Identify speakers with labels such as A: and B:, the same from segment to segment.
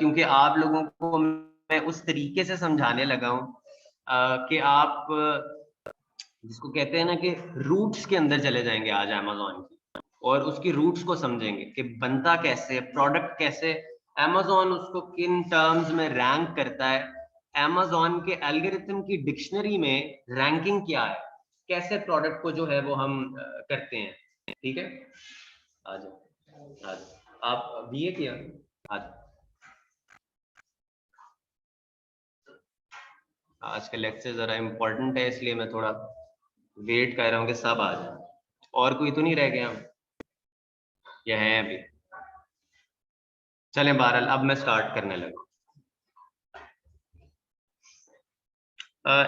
A: क्योंकि आप लोगों को मैं उस तरीके से समझाने लगा हूँ कि आप जिसको कहते हैं ना कि रूट्स के अंदर चले जाएंगे आज अमेज़न की, और उसकी रूट्स को समझेंगे कि बनता कैसे, प्रोडक्ट कैसे, अमेज़न उसको किन टर्म्स में रैंक करता है, अमेज़न के एल्गोरिथम की डिक्शनरी में रैंकिंग क्या है, कैसे प्रोडक्ट को जो है वो हम करते हैं। ठीक है, आ जाओ आ जाओ, आप बीए किया, आ जाओ। आज का लेक्चर जरा इम्पोर्टेंट है, इसलिए मैं थोड़ा वेट कर रहा हूँ कि सब आ जाए। और कोई तो नहीं रह गया, या है अभी? चलें, बहरहाल अब मैं स्टार्ट करने लगा।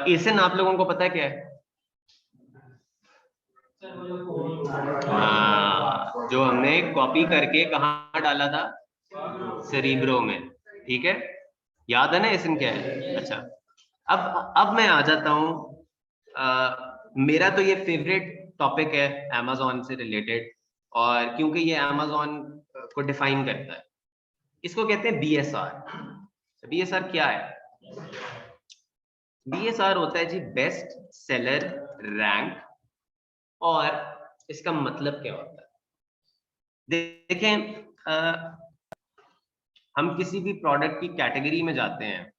A: एसिन आप लोगों को पता है क्या है? हाँ, जो हमने कॉपी करके कहाँ डाला था? सेरिब्रो में। ठीक है, याद है ना एसिन क्या है? अच्छा, अब मैं आ जाता हूँ। मेरा तो ये फेवरेट टॉपिक है अमेज़न से रिलेटेड, और क्योंकि ये अमेज़न को डिफाइन करता है, इसको कहते हैं बीएसआर। बीएसआर क्या है? बीएसआर होता है जी बेस्ट सेलर रैंक। और इसका मतलब क्या होता है? देखें, हम किसी भी प्रोडक्ट की कैटेगरी में जाते हैं,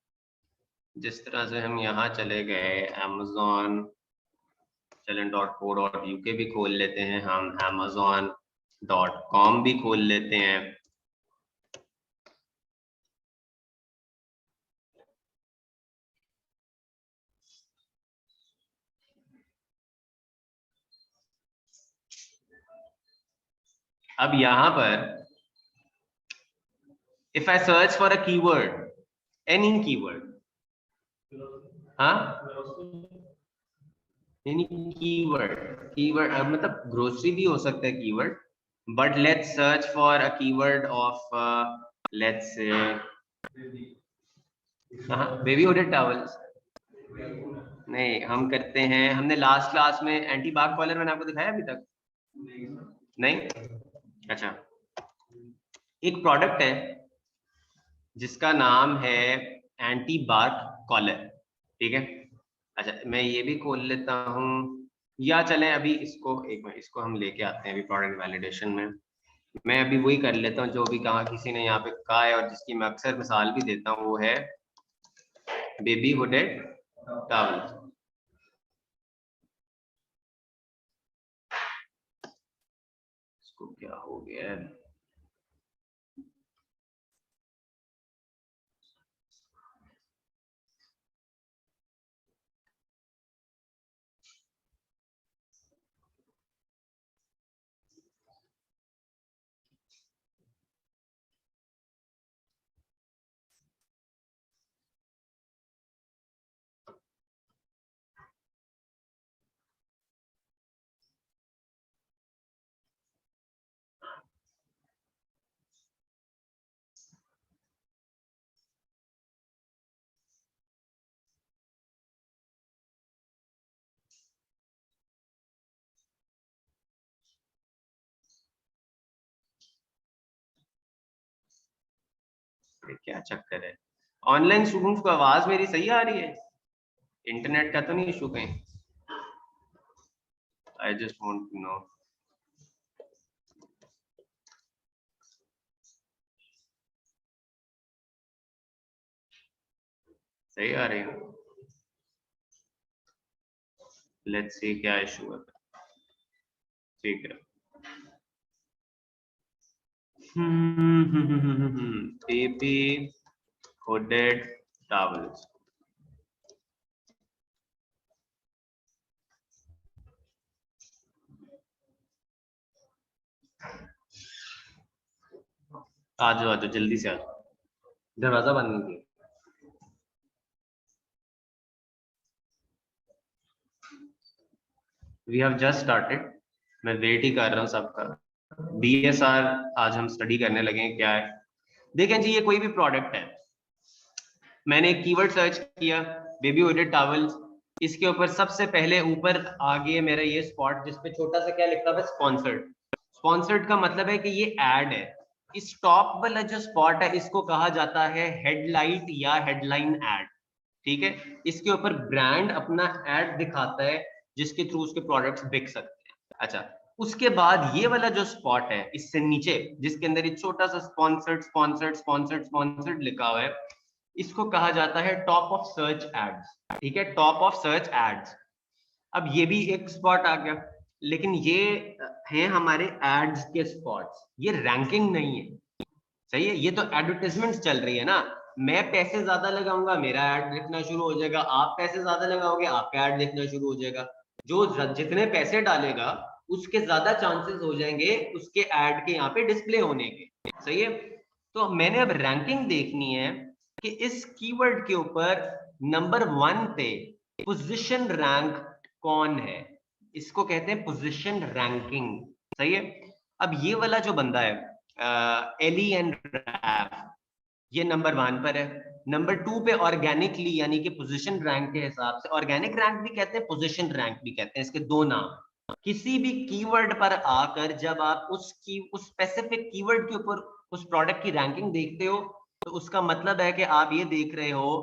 A: जिस तरह से हम यहाँ चले गए अमेज़न, चलें .co.uk भी खोल लेते हैं, हम amazon.com भी खोल लेते हैं। अब यहाँ पर if I search for a keyword, any keyword, हाँ, any कीवर्ड मतलब ग्रोसरी भी हो सकता है keyword, but let's search for a keyword of let's say baby hooded towels. नहीं, हम करते हैं, हमने लास्ट क्लास में एंटी बाग कॉलर मैंने आपको दिखाया अभी तक? नहीं? अच्छा, एक प्रोडक्ट है जिसका नाम है एंटी बार्क कॉलर। ठीक है, अच्छा मैं ये भी खोल लेता हूँ, या चलें अभी इसको एक मिनट, इसको हम लेके आते हैं अभी प्रोडक्ट वैलिडेशन में। मैं अभी वही कर लेता हूँ जो भी कहा किसी ने यहाँ पे कहा है, और जिसकी मैं अक्सर मिसाल भी देता हूँ, वो है बेबी हुडेड टॉवल्स। इसको क्या हो गया है? क्या चक्कर है? ऑनलाइन स्टूडेंट्स को आवाज मेरी सही आ रही है? इंटरनेट का तो नहीं इशू कहीं? I just want to know. सही आ रही है? लेट्स सी क्या इशू है। ठीक है, बेबी हुडेड टॉवल्स। आ जाओ जल्दी से आ जाओ, दरवाजा बंद नहीं किया। वी हैव जस्ट स्टार्टेड, मैं वेट ही कर रहा हूँ सबका। बीएसआर आज हम स्टडी करने लगे हैं क्या है। देखें जी, ये कोई भी प्रोडक्ट है, मैंने एक कीवर्ड सर्च किया बेबी हुडेड टॉवल्स, इसके ऊपर सबसे पहले ऊपर आगे मेरा ये स्पॉट जिसपे छोटा सा क्या लिखा हुआ है, स्पॉन्सर्ड। स्पॉन्सर्ड का मतलब है कि ये एड है, इस टॉप वाला जो स्पॉट है इसको कहा जाता है हेडलाइट या हेडलाइन एड। ठीक है, इसके ऊपर ब्रांड अपना एड दिखाता है जिसके थ्रू उसके प्रोडक्ट्स बिक सकते हैं। अच्छा, उसके बाद ये वाला जो स्पॉट है इससे नीचे जिसके अंदर एक छोटा सा स्पॉन्सर्ड स्पॉन्सर्ड स्पॉन्सर्ड स्पॉन्सर्ड लिखा हुआ है, इसको कहा जाता है टॉप ऑफ सर्च एड्स। ठीक है, टॉप ऑफ सर्च एड्स। अब ये भी एक स्पॉट आ गया, लेकिन ये हैं हमारे एड्स के स्पॉट्स, ये रैंकिंग नहीं है। सही है, ये तो एडवर्टाइजमेंट्स चल रही है ना, मैं पैसे ज्यादा लगाऊंगा मेरा ऐड दिखना शुरू हो जाएगा, आप पैसे ज्यादा लगाओगे आपका ऐड दिखना शुरू हो जाएगा। जो जितने पैसे डालेगा उसके ज्यादा चांसेस हो जाएंगे उसके ऐड के यहाँ पे डिस्प्ले होने के। सही है, तो मैंने अब रैंकिंग देखनी है कि इस कीवर्ड के ऊपर नंबर 1 पे पोजीशन रैंक कौन है, इसको कहते हैं पोजीशन रैंकिंग। सही है, अब ये वाला जो बंदा है एली एंड रैप, ये नंबर 1 पर है। नंबर 2 पे ऑर्गेनिकली यानी कि पोजीशन रैंक के हिसाब से, ऑर्गेनिक रैंक भी कहते हैं पोजीशन रैंक भी कहते हैं, इसके दो नाम। किसी भी कीवर्ड पर आकर जब आप उस स्पेसिफिक कीवर्ड के ऊपर उस प्रोडक्ट की रैंकिंग देखते हो तो उसका मतलब है कि आप ये देख रहे हो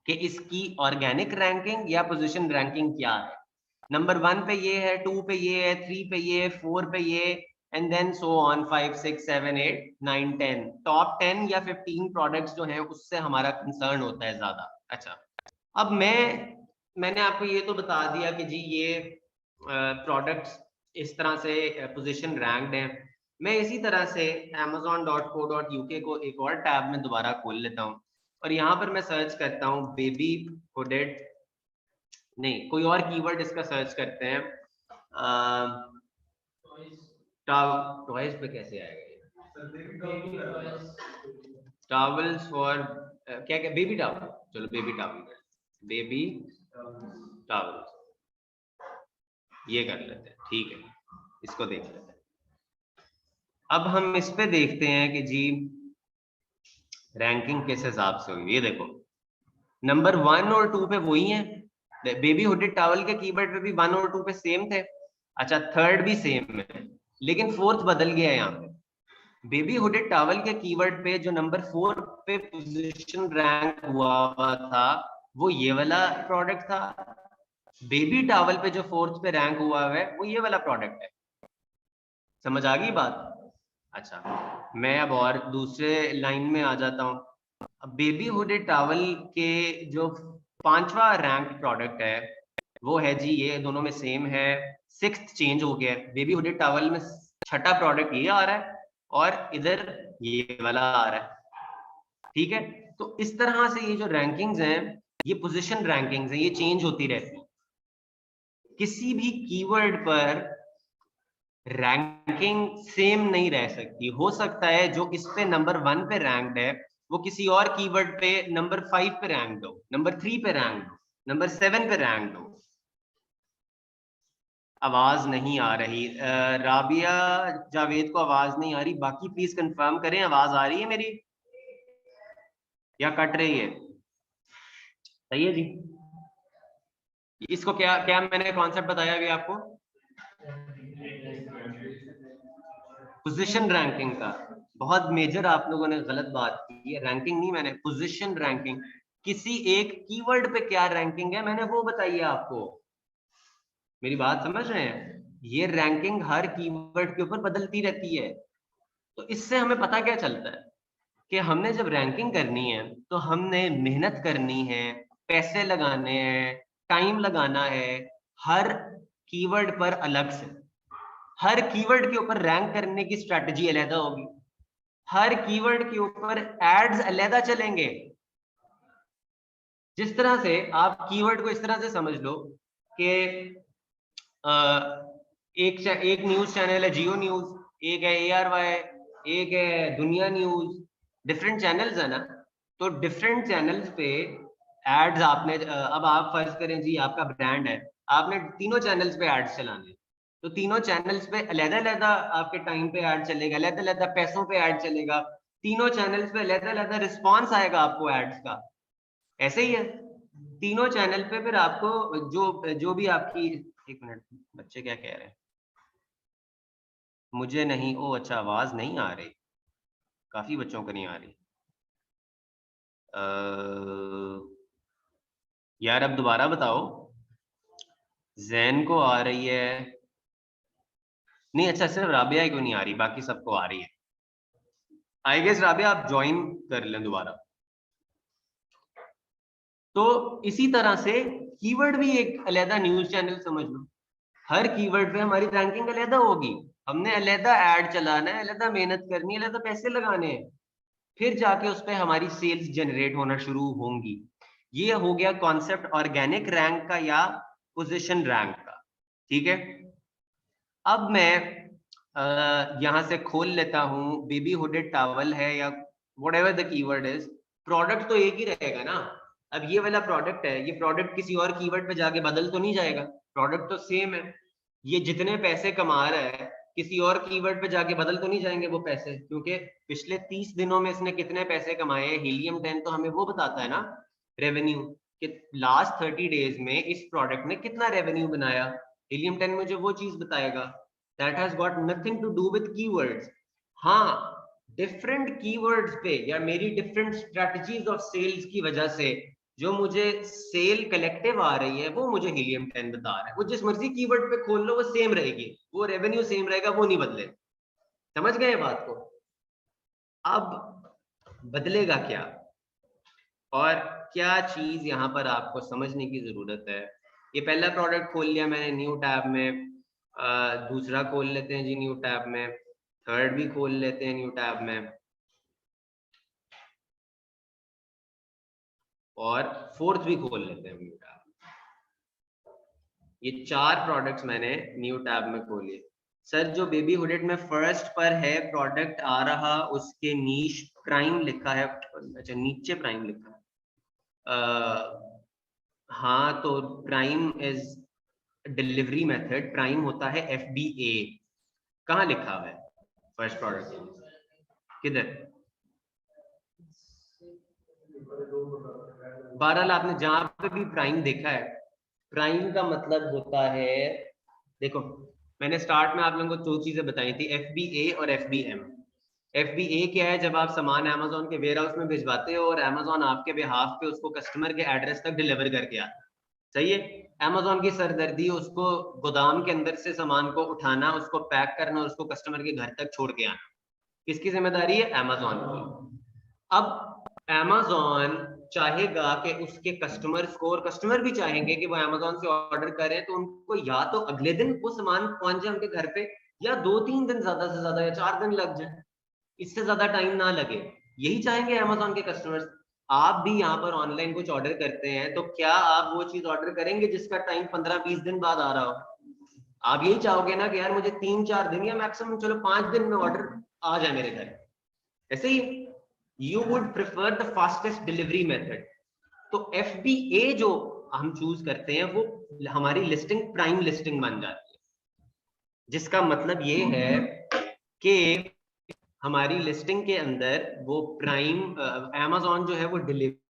A: कि इसकी ऑर्गेनिक रैंकिंग या पोजीशन रैंकिंग क्या है। नंबर 1 पे ये है, 2 पे ये है, 3 पे ये, 4 पे ये, and then so on 5 6 7 8 9 10। Top 10 या 15 प्रोडक्ट्स जो हैं उससे हमारा कंसर्न होता है ज्यादा। अच्छा, अब मैंने आपको ये तो बता दिया कि जी ये प्रोडक्ट्स इस तरह से पोजीशन रैंक्ड हैं। मैं इसी तरह से amazon.co.uk को एक और टैब में दोबारा खोल लेता हूँ और यहाँ पर मैं सर्च करता हूँ बेबी हुडेड, नहीं कोई और कीवर्ड इसका सर्च करते हैं। टॉयज पे कैसे आएगा, टॉवल्स फॉर क्या क्या बेबी टॉवल, चलो बेबी टॉवल, बेबी टॉवल्स ये कर लेते हैं। ठीक है, इसको देख लेते हैं। अब हम इस पे देखते हैं कि जी रैंकिंग किस हिसाब से हुई। ये देखो नंबर 1 और 2 पे वही है, बेबी हुडेड टॉवल के कीवर्ड पे भी 1 और 2 पे सेम थे। अच्छा, थर्ड भी सेम है, लेकिन फोर्थ बदल गया है यहाँ पे। बेबी हुडेड टॉवल के कीवर्ड पे जो नंबर 4 पे पोजीशन रैंक हुआ था वो ये वाला प्रोडक्ट था, बेबी टॉवल पे जो 4th पे रैंक हुआ है वो ये वाला प्रोडक्ट है। समझ आ गई बात? अच्छा, मैं अब और दूसरे लाइन में आ जाता हूँ। अब बेबी हुडेड टॉवल के जो 5वां रैंक प्रोडक्ट है वो है जी, ये दोनों में सेम है, 6th चेंज हो गया है। बेबी हुडेड टॉवल में 6ठा प्रोडक्ट ये आ रहा है और इधर ये वाला आ रहा है। ठीक है, तो इस तरह से ये जो रैंकिंग्स हैं ये पोजीशन रैंकिंग्स हैं, ये चेंज होती रहती है। किसी भी कीवर्ड पर रैंकिंग सेम नहीं रह सकती। हो सकता है जो इस पे नंबर 1 पे रैंक्ड है वो किसी और कीवर्ड पे नंबर 5 पे रैंक्ड हो, नंबर 3 पे रैंक्ड हो, नंबर 7 पे रैंक्ड हो। आवाज नहीं आ रही, राबिया जावेद को आवाज नहीं आ रही, बाकी प्लीज कंफर्म करें आवाज आ रही है मेरी या कट रही है? सही है जी, इसको क्या क्या मैंने कॉन्सेप्ट बताया अभी आपको पोजीशन रैंकिंग का। बहुत मेजर आप लोगों ने गलत बात की है, रैंकिंग नहीं, मैंने पोजीशन रैंकिंग, किसी एक कीवर्ड पे क्या रैंकिंग है मैंने वो बताइए आपको। मेरी बात समझ रहे हैं? ये रैंकिंग हर कीवर्ड के ऊपर बदलती रहती है। तो इससे हमें पता क्या चलता है कि हमने जब रैंकिंग करनी है तो हमने मेहनत करनी है, पैसे लगाने हैं, टाइम लगाना है, हर कीवर्ड पर अलग से। हर कीवर्ड के ऊपर रैंक करने की स्ट्रैटेजी अलग होगी, हर कीवर्ड के ऊपर एड्स अलग चलेंगे। जिस तरह से आप कीवर्ड को इस तरह से समझ लो कि एक न्यूज चैनल है जियो न्यूज, एक है ARY, एक है दुनिया न्यूज, डिफरेंट चैनल्स है ना। तो डिफरेंट चैनल्स पे एड्स आपने अब आप फर्ज करें जी आपका ब्रांड है, आपने तीनों चैनल्स पे एड्स चलाने, तो तीनों चैनल्स पे अलग-अलग आपके टाइम पे ऐड चलेगा, अलग-अलग पैसों पे ऐड चलेगा, तीनों चैनल्स पे अलग-अलग रिस्पांस आएगा आपको एड्स का। ऐसे ही है तीनों चैनल पे, फिर आपको जो जो भी आपकी, एक मिनट बच्चे क्या कह रहे हैं, मुझे नहीं, ओ अच्छा आवाज नहीं आ रही, काफी बच्चों को नहीं आ रही। यार अब दोबारा बताओ। जैन को आ रही है? नहीं, अच्छा सिर्फ राबिया को नहीं आ रही, बाकी सबको आ रही है। आई गेस राबिया आप ज्वाइन कर लें दोबारा। तो इसी तरह से कीवर्ड भी एक अलग न्यूज चैनल समझ लो। हर कीवर्ड पे हमारी रैंकिंग अलग होगी। हमने अलग ऐड चलाना है, अलग मेहनत करनी है, अलग पैसे लगाने हैं, फिर जाके उस पर हमारी सेल्स जनरेट होना शुरू होंगी। ये हो गया कॉन्सेप्ट ऑर्गेनिक रैंक का या पोजीशन रैंक का। ठीक है, अब मैं यहां से खोल लेता हूं। बेबी हुडेड टॉवल है या whatever the keyword is, product तो एक ही रहेगा ना। अब ये वाला प्रोडक्ट है, ये प्रोडक्ट किसी और कीवर्ड पे जाके बदल तो नहीं जाएगा, प्रोडक्ट तो सेम है। ये जितने पैसे कमा रहा है किसी और कीवर्ड पे जाके बदल तो नहीं जाएंगे वो पैसे, क्योंकि पिछले 30 दिनों में इसने कितने पैसे कमाए हैं, हीलियम 10 तो हमें वो बताता है ना रेवेन्यू, कि लास्ट 30 डेज में इस प्रोडक्ट ने कितना रेवेन्यू बनाया। हीलियम 10 मुझे वो चीज बताएगा। That has got nothing to do with keywords. हाँ, डिफरेंट कीवर्ड्स पे या मेरी डिफरेंट स्ट्रेटजीज ऑफ सेल्स की वजह से जो मुझे सेल कलेक्टिव आ रही है वो मुझे हीलियम 10 बता रहा है। वो जिस मर्जी कीवर्ड पे खोल लो वो सेम रहेगी, वो रेवेन्यू सेम रहेगा, वो नहीं बदले। समझ गए बात को? अब बदलेगा क्या और क्या चीज यहां पर आपको समझने की जरूरत है। ये पहला प्रोडक्ट खोल लिया मैंने न्यू टैब में, दूसरा खोल लेते हैं जी न्यू टैब में, थर्ड भी खोल लेते हैं न्यू टैब में, और फोर्थ भी खोल लेते हैं न्यू टैब। ये 4 प्रोडक्ट्स मैंने न्यू टैब में खोले। सर जो बेबी हुडेड में फर्स्ट पर है प्रोडक्ट आ रहा, उसके नीश प्राइम लिखा है, अच्छा नीचे प्राइम लिखा है। हाँ तो prime is delivery method, prime होता है FBA। कहाँ लिखा हुआ है फर्स्ट प्रोडक्ट, किधर? बहरहाल आपने जहां पे भी प्राइम देखा है, प्राइम का मतलब होता है, देखो मैंने स्टार्ट में आप लोगों को 2 चीजें बताई थी, FBA और FBM। FBA क्या है? जब आप सामान अमेजोन के वेयर हाउस में भिजवाते हो और अमेजोन आपके बिहाफ पे उसको कस्टमर के एड्रेस तक डिलीवर करके आता है। सही है, अमेजोन की सरदर्दी उसको गोदाम के अंदर से सामान को उठाना, उसको पैक करना और उसको कस्टमर के घर तक छोड़ के आना। किसकी जिम्मेदारी है? अमेजोन की। अब अमेजोन चाहेगा कि उसके कस्टमर्स को, और कस्टमर भी चाहेंगे कि वो अमेजोन से ऑर्डर करें तो उनको या तो अगले दिन वो सामान पहुंच जाए उनके घर पे, या 2-3 दिन ज्यादा से ज्यादा या 4 दिन लग जाए, इससे ज्यादा टाइम ना लगे। यही चाहेंगे अमेजोन के कस्टमर्स। आप भी यहाँ पर ऑनलाइन कुछ ऑर्डर करते हैं तो क्या आप वो चीज ऑर्डर करेंगे जिसका टाइम 15-20 दिन बाद आ रहा हो? आप यही चाहोगे ना कि यार मुझे 3-4 दिन या मैक्सिमम चलो 5 दिन में ऑर्डर आ जाए मेरे घर। ऐसे ही you would prefer the fastest delivery method. तो FBA जो हम चूज करते हैं वो हमारी लिस्टिंग प्राइम लिस्टिंग बन जाती है, जिसका मतलब ये है कि हमारी लिस्टिंग के अंदर वो प्राइम अमेजोन जो है वो डिलीवर।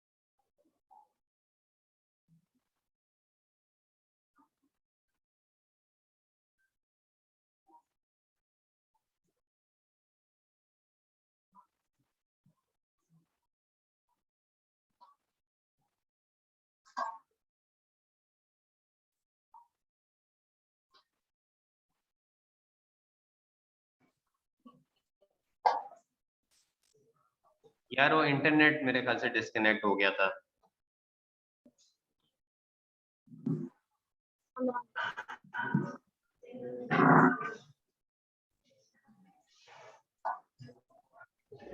A: यार वो इंटरनेट मेरे ख्याल से डिस्कनेक्ट हो गया था।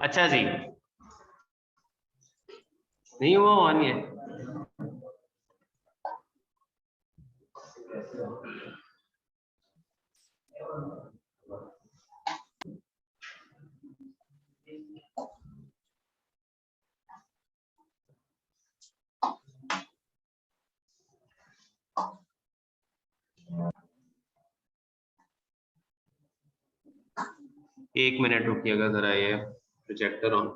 A: अच्छा जी, नहीं हुआ ऑन है। एक मिनट रुकिएगा जरा, ये प्रोजेक्टर ऑन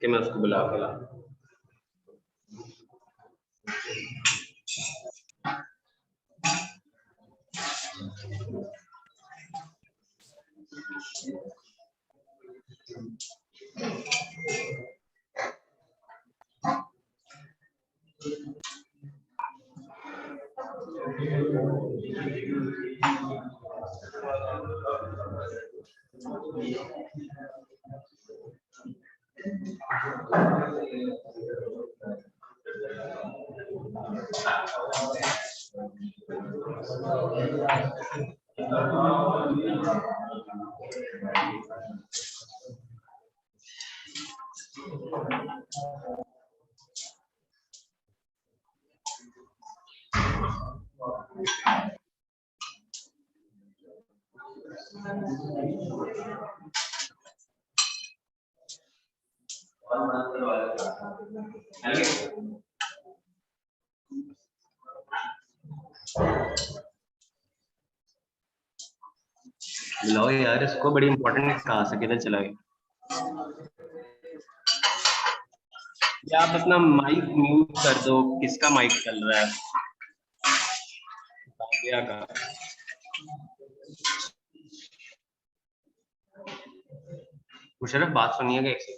A: कि मैं उसको बुला के ला। बुलाओ यार इसको, बड़ी इंपॉर्टेंट कहा से किधर चला गया। या आप अपना माइक म्यूट कर दो, किसका माइक चल रहा है? काव्या का। मुशर्रफ बात सुनिएगा एक सेकंड।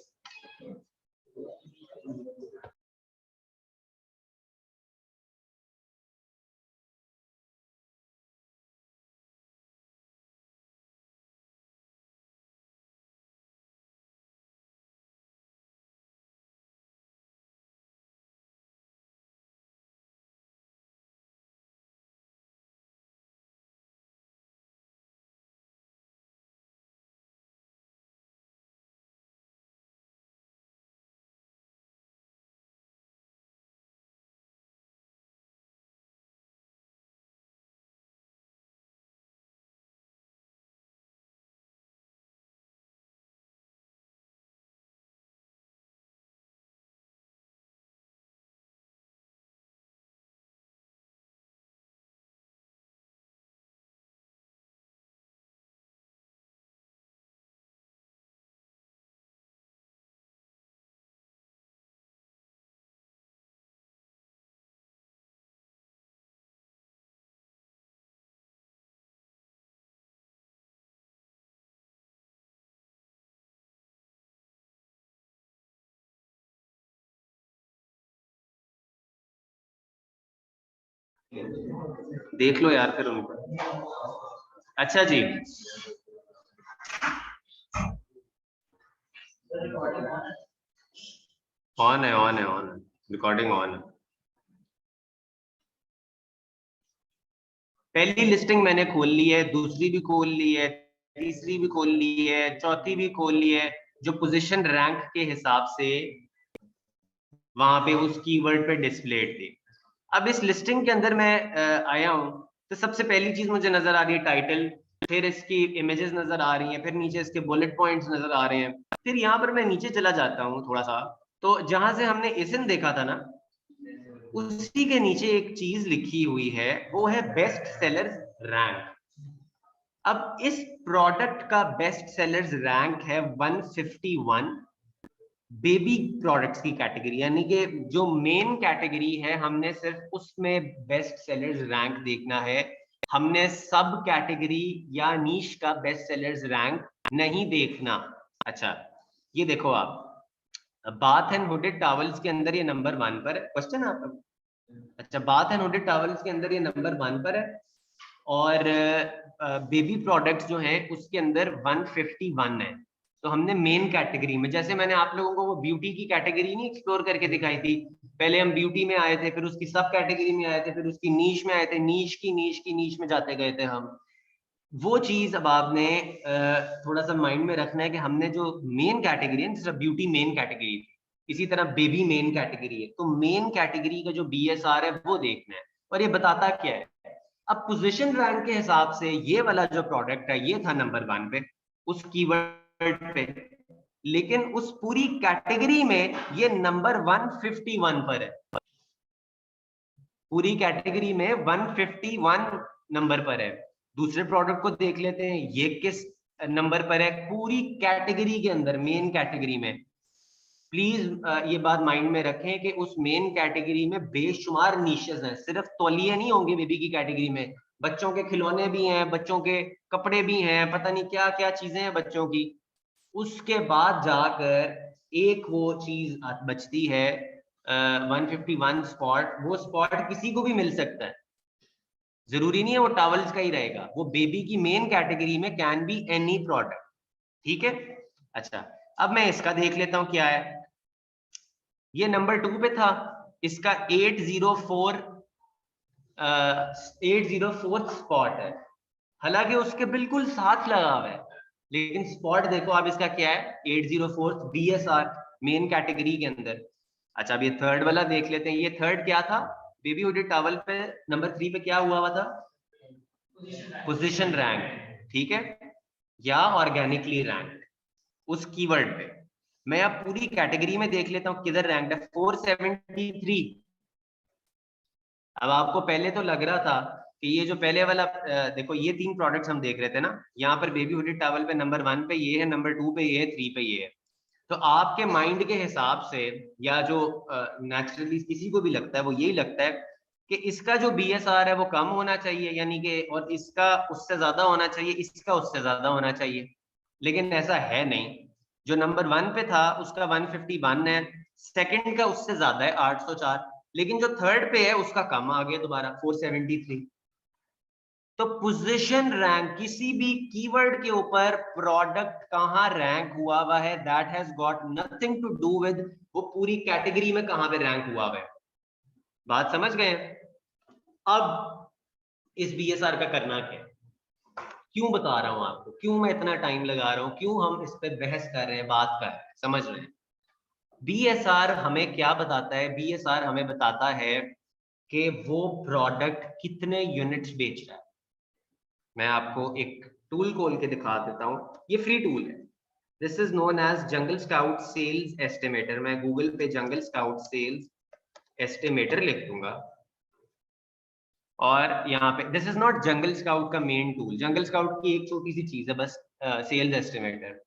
A: देख लो यार फिर उनको। अच्छा जी, ऑन है, ऑन है, ऑन है, रिकॉर्डिंग ऑन है। पहली लिस्टिंग मैंने खोल ली है, दूसरी भी खोल ली है, तीसरी भी खोल ली है, चौथी भी खोल ली है, जो पोजीशन रैंक के हिसाब से वहां पे उस कीवर्ड पे डिस्प्ले थे। अब इस लिस्टिंग के अंदर मैं आया हूं, तो सबसे पहली चीज मुझे नजर आ रही है टाइटल, फिर इसकी इमेजेस नजर आ रही हैं, फिर नीचे इसके बुलेट पॉइंट्स नजर आ रहे हैं। फिर यहाँ पर मैं नीचे चला जाता हूँ थोड़ा सा, तो जहां से हमने इसन देखा था ना, उसी के नीचे एक चीज लिखी हुई है, वो है बेस्ट सेलर्स रैंक। अब इस प्रोडक्ट का बेस्ट सेलर्स रैंक है 151, बेबी प्रोडक्ट्स की कैटेगरी, यानी कि जो मेन कैटेगरी है हमने सिर्फ उसमें बेस्ट सेलर्स रैंक देखना है, हमने सब कैटेगरी या नीश का बेस्ट सेलर्स रैंक नहीं देखना। अच्छा ये देखो आप, बाथ एंड हुडेड टॉवल्स के अंदर ये नंबर 1 पर है। क्वेश्चन आपका? अच्छा, बाथ एंड हुडेड टॉवल्स के अंदर ये नंबर 1 पर है, और बेबी प्रोडक्ट्स जो हैं उसके अंदर 151 है। तो हमने मेन कैटेगरी में, जैसे मैंने आप लोगों को वो ब्यूटी की कैटेगरी नहीं एक्सप्लोर करके दिखाई थी, पहले हम ब्यूटी में आए थे, फिर उसकी सब कैटेगरी में आए थे, फिर उसकी नीश में आए थे, नीश की नीश की नीश में जाते गए थे हम। वो चीज अब आपने थोड़ा सा माइंड में रखना है कि हमने जो मेन कैटेगरी है, जैसे ब्यूटी मेन कैटेगरी, इसी तरह बेबी मेन कैटेगरी है, तो मेन कैटेगरी का जो BSR है वो देखना है। और ये बताता क्या है, अब पोजीशन रैंक के हिसाब से ये वाला जो प्रोडक्ट है ये था नंबर 1 पे उस कीवर्ड पे, लेकिन उस पूरी कैटेगरी में ये नंबर 151 पर है। पूरी कैटेगरी में 151 नंबर पर है। दूसरे प्रोडक्ट को देख लेते हैं, ये किस नंबर पर है पूरी कैटेगरी के अंदर, मेन कैटेगरी में। प्लीज ये बात माइंड में रखें कि उस मेन कैटेगरी में बेशुमार नीशेस हैं, सिर्फ तौलिए नहीं होंगे बेबी की कैटेगरी में, बच्चों के खिलौने भी हैं, बच्चों के कपड़े भी हैं, पता नहीं क्या क्या चीजें हैं बच्चों की। उसके बाद जाकर एक वो चीज बचती है 151 स्पॉट। वो स्पॉट किसी को भी मिल सकता है, जरूरी नहीं है वो टॉवल्स का ही रहेगा, वो बेबी की मेन कैटेगरी में कैन बी एनी प्रोडक्ट। ठीक है, अच्छा अब मैं इसका देख लेता हूं क्या है। ये नंबर 2 पे था, इसका 804 स्पॉट है, हालांकि उसके बिल्कुल साथ लगा हुआ है, लेकिन स्पॉट देखो आप इसका क्या है, 804 BSR मेन कैटेगरी के अंदर। अच्छा अब ये थर्ड वाला देख लेते हैं। ये थर्ड क्या था, बेबी हुडेड टॉवल पे नंबर 3 पे क्या हुआ था, पोजीशन रैंक, ठीक है, या ऑर्गेनिकली रैंक उस कीवर्ड पे। मैं अब पूरी कैटेगरी में देख लेता हूं किधर रैंक है, 473। अब आपको पहले तो लग रहा था कि ये जो पहले वाला देखो ये 3 प्रोडक्ट्स हम देख रहे थे ना, यहाँ पर बेबी हुडेड टॉवल पे नंबर 1 पे ये है, नंबर 2 पे ये है, 3 पे ये है। तो आपके माइंड के हिसाब से या जो नेचुरली किसी को भी लगता है वो यही लगता है कि इसका जो BSR है वो कम होना चाहिए, यानी कि, और इसका उससे ज्यादा होना चाहिए, इसका उससे ज्यादा होना चाहिए, लेकिन ऐसा है नहीं। जो नंबर 1 पे था उसका 151 है, सेकंड का उससे ज्यादा है 804, लेकिन जो थर्ड पे है उसका कम आ गया दोबारा 473। तो पोजीशन रैंक किसी भी कीवर्ड के ऊपर प्रोडक्ट कहां रैंक हुआ है, that has got nothing to do with वो पूरी कैटेगरी में कहां पे रैंक हुआ है। बात समझ गए? अब इस BSR का करना क्या, क्यों बता रहा हूं आपको, क्यों मैं इतना टाइम लगा रहा हूं, क्यों हम इस पे बहस कर रहे हैं, बात कर रहे हैं, समझ रहे हैं। BSR हमें क्या बताता है, BSR हमें बताता है कि वो प्रोडक्ट कितने यूनिट्स बेच रहा है। मैं आपको एक टूल खोल के दिखा देता हूं, ये फ्री टूल है। This is known as Jungle Scout sales estimator. मैं गूगल पे जंगल स्काउट सेल्स एस्टिमेटर लिख दूंगा और यहाँ पे this is not jungle scout का मेन टूल, जंगल स्काउट की एक छोटी सी चीज है बस, सेल्स एस्टिमेटर।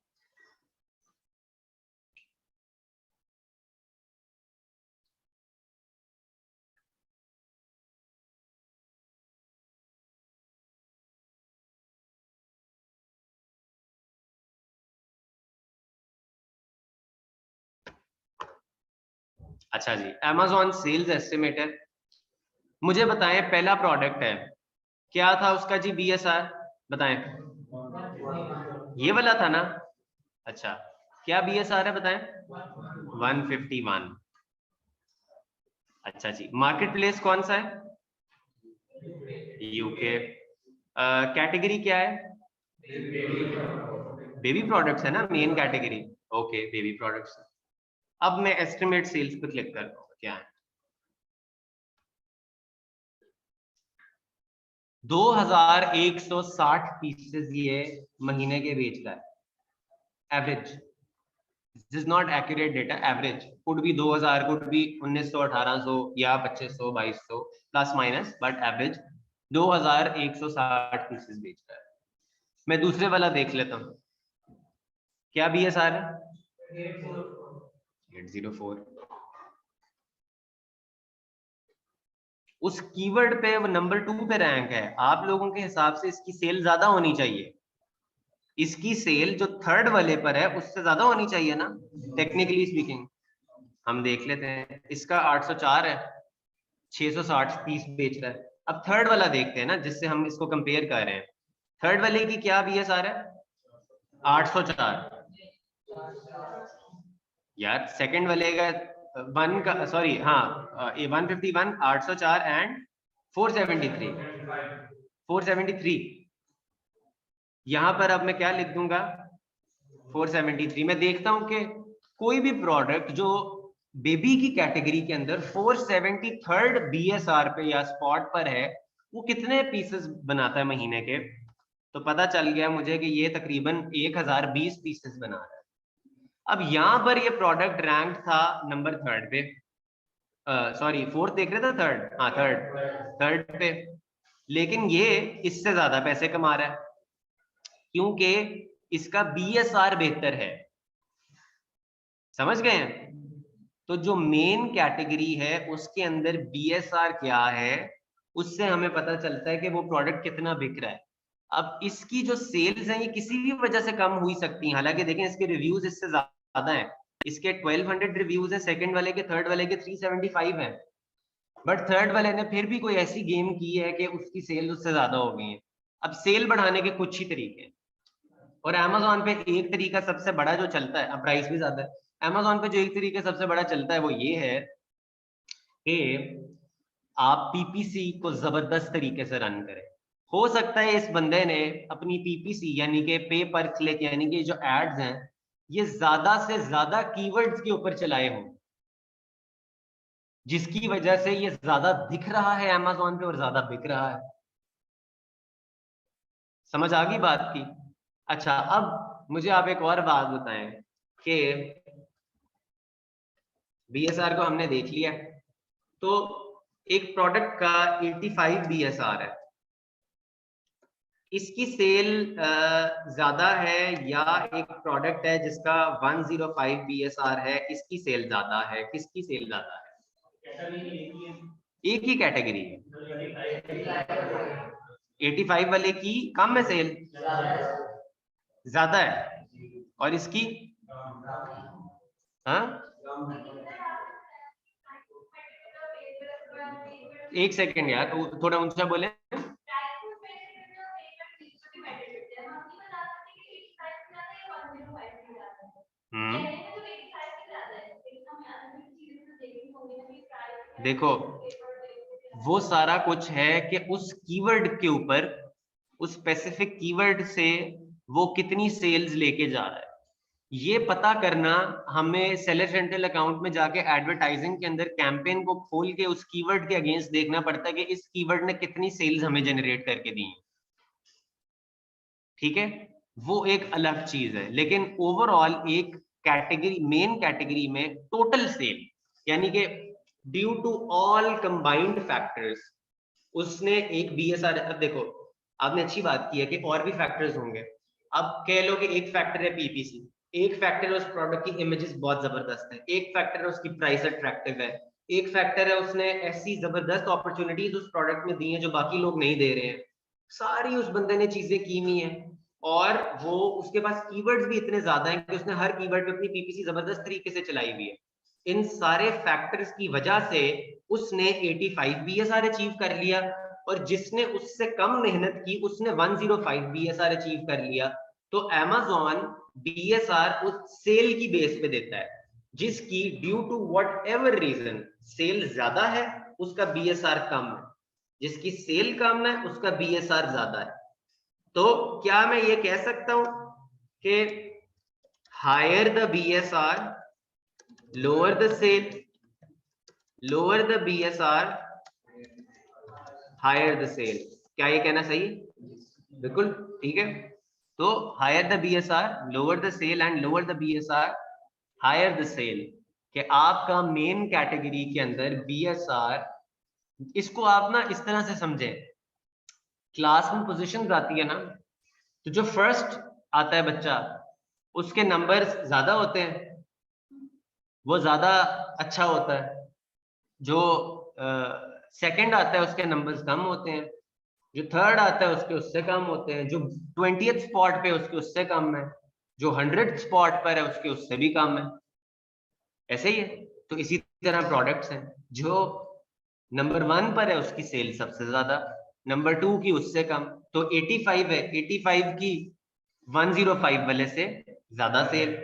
A: अच्छा जी, Amazon सेल्स एस्टिमेटर। मुझे बताएं पहला प्रोडक्ट है, क्या था उसका जी BSR, बताएं। ये वाला था ना, अच्छा क्या BSR है बताएं, 151। अच्छा जी, मार्केट प्लेस कौन सा है, UK। कैटेगरी क्या है, बेबी प्रोडक्ट्स है ना main category, okay baby products. अब मैं एस्टिमेट सेल्स पे क्लिक करता हूँ, क्या है 2160 पीसेस ये महीने के बेच रहा है, average. This is not accurate data, average could भी 2000, कुड भी 1900, 1800 या 2500, 2200 plus minus, but average 2160 pieces बेच रहा है। मैं दूसरे वाला देख लेता हूँ, क्या BSR है, 804। उस कीवर्ड पे वो नंबर 2 पे रैंक है, आप लोगों के हिसाब से इसकी सेल ज्यादा होनी चाहिए, इसकी सेल जो थर्ड वाले पर है उससे ज्यादा होनी चाहिए ना, टेक्निकली स्पीकिंग। हम देख लेते हैं, इसका 804 है, 660 पीस बेच रहा है। अब थर्ड वाला देखते हैं ना जिससे हम इसको कंपेयर कर रहे हैं, थर्ड वाले की क्या BSR है, 804। यार सेकंड वाले का वन का, सॉरी हाँ, 151, 804 एंड 473, 473। यहां पर अब मैं क्या लिख दूंगा, 473। मैं देखता हूं कि कोई भी प्रोडक्ट जो बेबी की कैटेगरी के अंदर 473 BSR पे या स्पॉट पर है वो कितने पीसेस बनाता है महीने के। तो पता चल गया मुझे कि ये तकरीबन 1020 पीसेस बना रहा है। अब यहां पर ये प्रोडक्ट रैंक था नंबर थर्ड पे, सॉरी फोर्थ देख रहे थे, थर्ड, हाँ थर्ड पे, लेकिन ये इससे ज्यादा पैसे कमा रहा है क्योंकि इसका BSR बेहतर है। समझ गए हैं? तो जो मेन कैटेगरी है उसके अंदर BSR क्या है, उससे हमें पता चलता है कि वो प्रोडक्ट कितना बिक रहा है। अब इसकी जो सेल्स हैं ये किसी भी वजह से कम हुई सकती हैं, हालांकि देखें इसके रिव्यूज इससे ज्यादा हैं, इसके 1200 रिव्यूज हैं, सेकंड वाले के, थर्ड वाले के 375 हैं, बट थर्ड वाले ने फिर भी कोई ऐसी गेम की है कि उसकी सेल उससे ज्यादा हो गई है। अब सेल बढ़ाने के कुछ ही तरीके हैं, और अमेजोन पे एक तरीका सबसे बड़ा जो चलता है, अब प्राइस भी ज्यादा है, अमेजोन पे जो एक तरीका सबसे बड़ा चलता है वो ये है कि आप पीपीसी को जबरदस्त तरीके से रन करें। हो सकता है इस बंदे ने अपनी पीपीसी यानी कि पे पर क्लिक यानी कि जो एड्स हैं ये ज्यादा से ज्यादा कीवर्ड्स के ऊपर चलाए हों, जिसकी वजह से ये ज्यादा दिख रहा है अमेजोन पे और ज्यादा बिक रहा है। समझ आ गई बात की? अच्छा, अब मुझे आप एक और बात बताएं कि बीएसआर को हमने देख लिया, तो एक प्रोडक्ट का 85 बीएसआर है, इसकी सेल ज्यादा है, या एक प्रोडक्ट है जिसका 105 बीएसआर है, इसकी सेल ज्यादा है, किसकी सेल ज्यादा है? एक ही कैटेगरी है, 85 वाले की कम है सेल, ज्यादा है, और इसकी हाँ, एक सेकेंड यार, थोड़ा ऊंचा बोले। देखो वो सारा कुछ है कि उस कीवर्ड के ऊपर, उस स्पेसिफिक कीवर्ड से वो कितनी सेल्स लेके जा रहा है, ये पता करना हमें सेलर सेंट्रल अकाउंट में जाके एडवर्टाइजिंग के अंदर कैंपेन को खोल के उस कीवर्ड के अगेंस्ट देखना पड़ता है कि इस कीवर्ड ने कितनी सेल्स हमें जनरेट करके दी है। ठीक है, वो एक अलग चीज है, लेकिन ओवरऑल एक कैटेगरी, मेन कैटेगरी में टोटल सेल यानी कि due to all combined factors उसने एक बीएसआर। अब देखो आपने अच्छी बात की है कि और भी फैक्टर्स होंगे, अब कह लो कि एक फैक्टर है पीपीसी, एक फैक्टर है उस प्रोडक्ट की इमेजेस बहुत जबरदस्त है, एक फैक्टर है उसकी प्राइस अट्रैक्टिव है, एक फैक्टर है उसने ऐसी जबरदस्त अपॉर्चुनिटीज उस प्रोडक्ट में दी हैं जो बाकी लोग नहीं दे रहे हैं, सारी उस बंदे ने चीजें की हुई हैं, और वो उसके पास कीवर्ड्स भी इतने ज्यादा हैं कि उसने हर कीवर्ड पे अपनी पीपीसी जबरदस्त तरीके से चलाई हुई है। इन सारे फैक्टर्स की वजह से उसने 85 बीएसआर अचीव कर लिया, और जिसने उससे कम मेहनत की उसने 105 बीएसआर अचीव कर लिया। तो अमेज़न बीएसआर उस सेल की बेस पे देता है, जिसकी due to whatever reason sale ज्यादा है उसका बीएसआर कम है, जिसकी सेल कम है उसका बीएसआर ज्यादा है। तो क्या मैं ये कह सकता हूं कि higher the BSR lower the sale, lower the BSR higher the sale, क्या ये कहना सही है? बिल्कुल ठीक है। तो higher the BSR lower the sale and lower the BSR higher the sale, कि आपका मेन कैटेगरी के अंदर बीएसआर, इसको आप ना इस तरह से समझें, क्लास में पोजीशन आती है ना, तो जो फर्स्ट आता है बच्चा उसके नंबर ज्यादा होते हैं, वो ज्यादा अच्छा होता है, जो सेकंड आता है उसके नंबर्स कम होते हैं, जो थर्ड आता है उसके उससे कम होते हैं, जो 20th स्पॉट पे उसके उससे कम है, जो 100th स्पॉट पर है उसके उससे भी कम है। ऐसे ही है। तो इसी तरह प्रोडक्ट्स हैं, जो नंबर 1 पर है उसकी सेल सबसे ज्यादा, नंबर 2 की उससे कम, तो 85 है, 85 की 105 वाले से ज्यादा सेल।